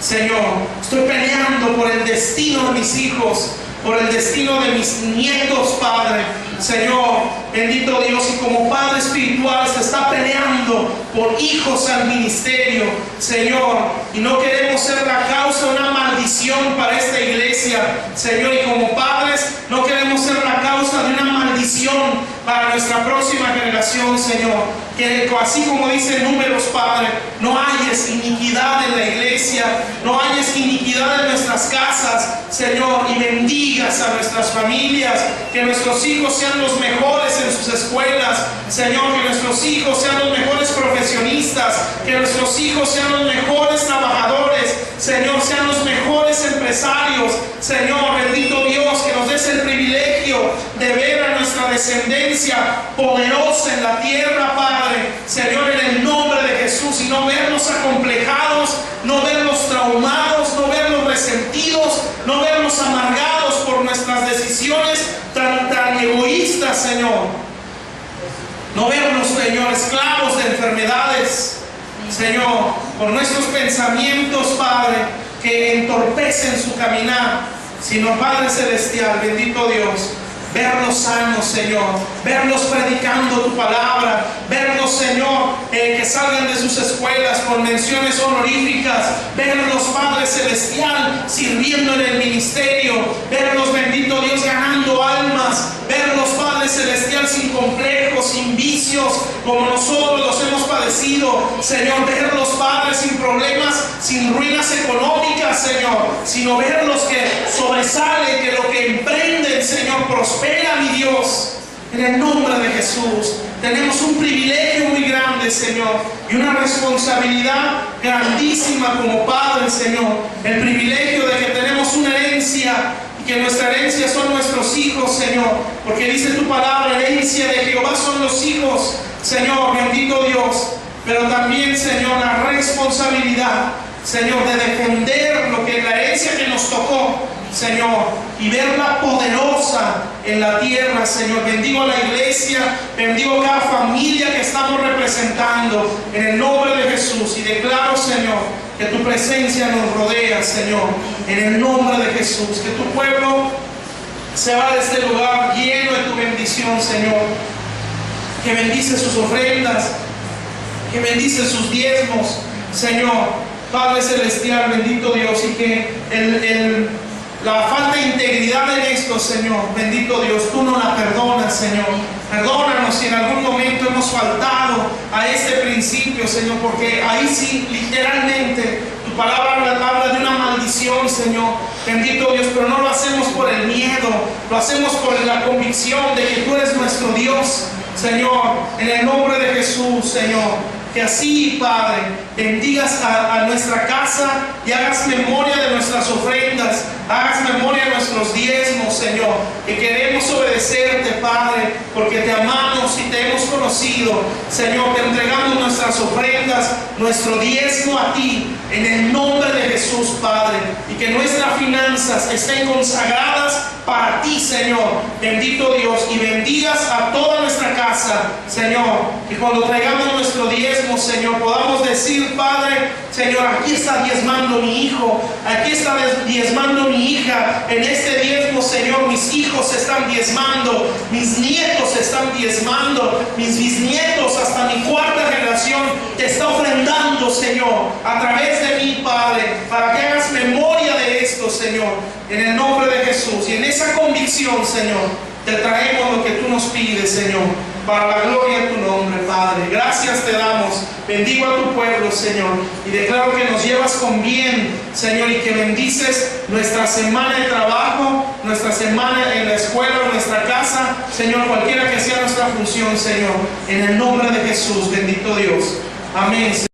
Señor. Estoy peleando por el destino de mis hijos, por el destino de mis nietos, Padre. Señor, bendito Dios, y como Padre espiritual se está peleando por hijos al ministerio, Señor, y no queremos ser la causa de una maldición para esta iglesia, Señor, y como padres no queremos ser la causa de una maldición para nuestra próxima generación, Señor. Que así como dice Números, Padre, no hayas iniquidad en la iglesia, no hayas iniquidad en nuestras casas, Señor, y bendigas a nuestras familias, que nuestros hijos sean los mejores en sus escuelas, Señor, que nuestros hijos sean los mejores profesionistas, que nuestros hijos sean los mejores trabajadores, Señor, sean los mejores empresarios, Señor, bendito Dios, que nos des el privilegio de ver a nuestra descendencia poderosa en la tierra, Padre, Señor, en el nombre de Jesús, y no vernos acomplejados, no vernos traumados, no vernos resentidos, no vernos amargados por nuestras decisiones tan egoístas, Señor. No vernos, Señor, esclavos de enfermedades, Señor, por nuestros pensamientos, Padre, que entorpecen su caminar, sino, Padre celestial, bendito Dios, verlos sanos, Señor, verlos predicando tu palabra, verlos, Señor, que salgan de sus escuelas con menciones honoríficas, verlos, Padre celestial, sirviendo en el ministerio, verlos, bendito Dios, ganando almas, verlos, Padre celestial, sin complejos, sin vicios, como nosotros los hemos padecido, Señor, verlos, Padre, sin problemas, sin ruinas económicas, Señor, sino verlos que sobresalen, que lo que emprenden, Señor, prospera, mi Dios. En el nombre de Jesús, tenemos un privilegio muy grande, Señor, y una responsabilidad grandísima como Padre, Señor. El privilegio de que tenemos una herencia, y que nuestra herencia son nuestros hijos, Señor, porque dice tu palabra, herencia de Jehová son los hijos, Señor, bendito Dios. Pero también, Señor, la responsabilidad, Señor, de defender lo que la herencia que nos tocó, Señor, y verla poderosa en la tierra, Señor. Bendigo a la iglesia, bendigo a cada familia que estamos representando en el nombre de Jesús, y declaro, Señor, que tu presencia nos rodea, Señor, en el nombre de Jesús. Que tu pueblo se va de este lugar lleno de tu bendición, Señor, que bendice sus ofrendas, que bendice sus diezmos, Señor, Padre celestial, bendito Dios, y que la falta de integridad en esto, Señor, bendito Dios, tú no la perdonas, Señor. Perdónanos si en algún momento hemos faltado a este principio, Señor, porque ahí sí, literalmente, tu palabra habla de una maldición, Señor, bendito Dios, pero no lo hacemos por el miedo, lo hacemos por la convicción de que tú eres nuestro Dios, Señor, en el nombre de Jesús, Señor. Que así, Padre, bendigas a nuestra casa y hagas memoria de nuestras ofrendas, hagas memoria de nuestros diezmos, Señor, que queremos obedecerte, Padre, porque te amamos y te hemos conocido, Señor, te entregamos nuestras ofrendas, nuestro diezmo a ti, en el nombre de Jesús, Padre, y que nuestras finanzas estén consagradas para ti, Señor, bendito Dios, y bendigas a toda nuestra casa, Señor, y cuando traigamos nuestro diezmo, Señor, podamos decir, Padre, Señor, aquí está diezmando mi hijo, aquí está diezmando mi hija, en este diezmo, Señor, mis hijos están diezmando, mis nietos están diezmando, mis bisnietos, hasta mi cuarta generación te está ofrendando, Señor, a través de mí, Padre, para que hagas memoria de esto, Señor, en el nombre de Jesús. Y en esa convicción, Señor, te traemos lo que tú nos pides, Señor, para la gloria de tu nombre, Padre. Gracias te damos. Bendigo a tu pueblo, Señor, y declaro que nos llevas con bien, Señor, y que bendices nuestra semana de trabajo, nuestra semana en la escuela, nuestra casa, Señor, cualquiera que sea nuestra función, Señor, en el nombre de Jesús. Bendito Dios. Amén.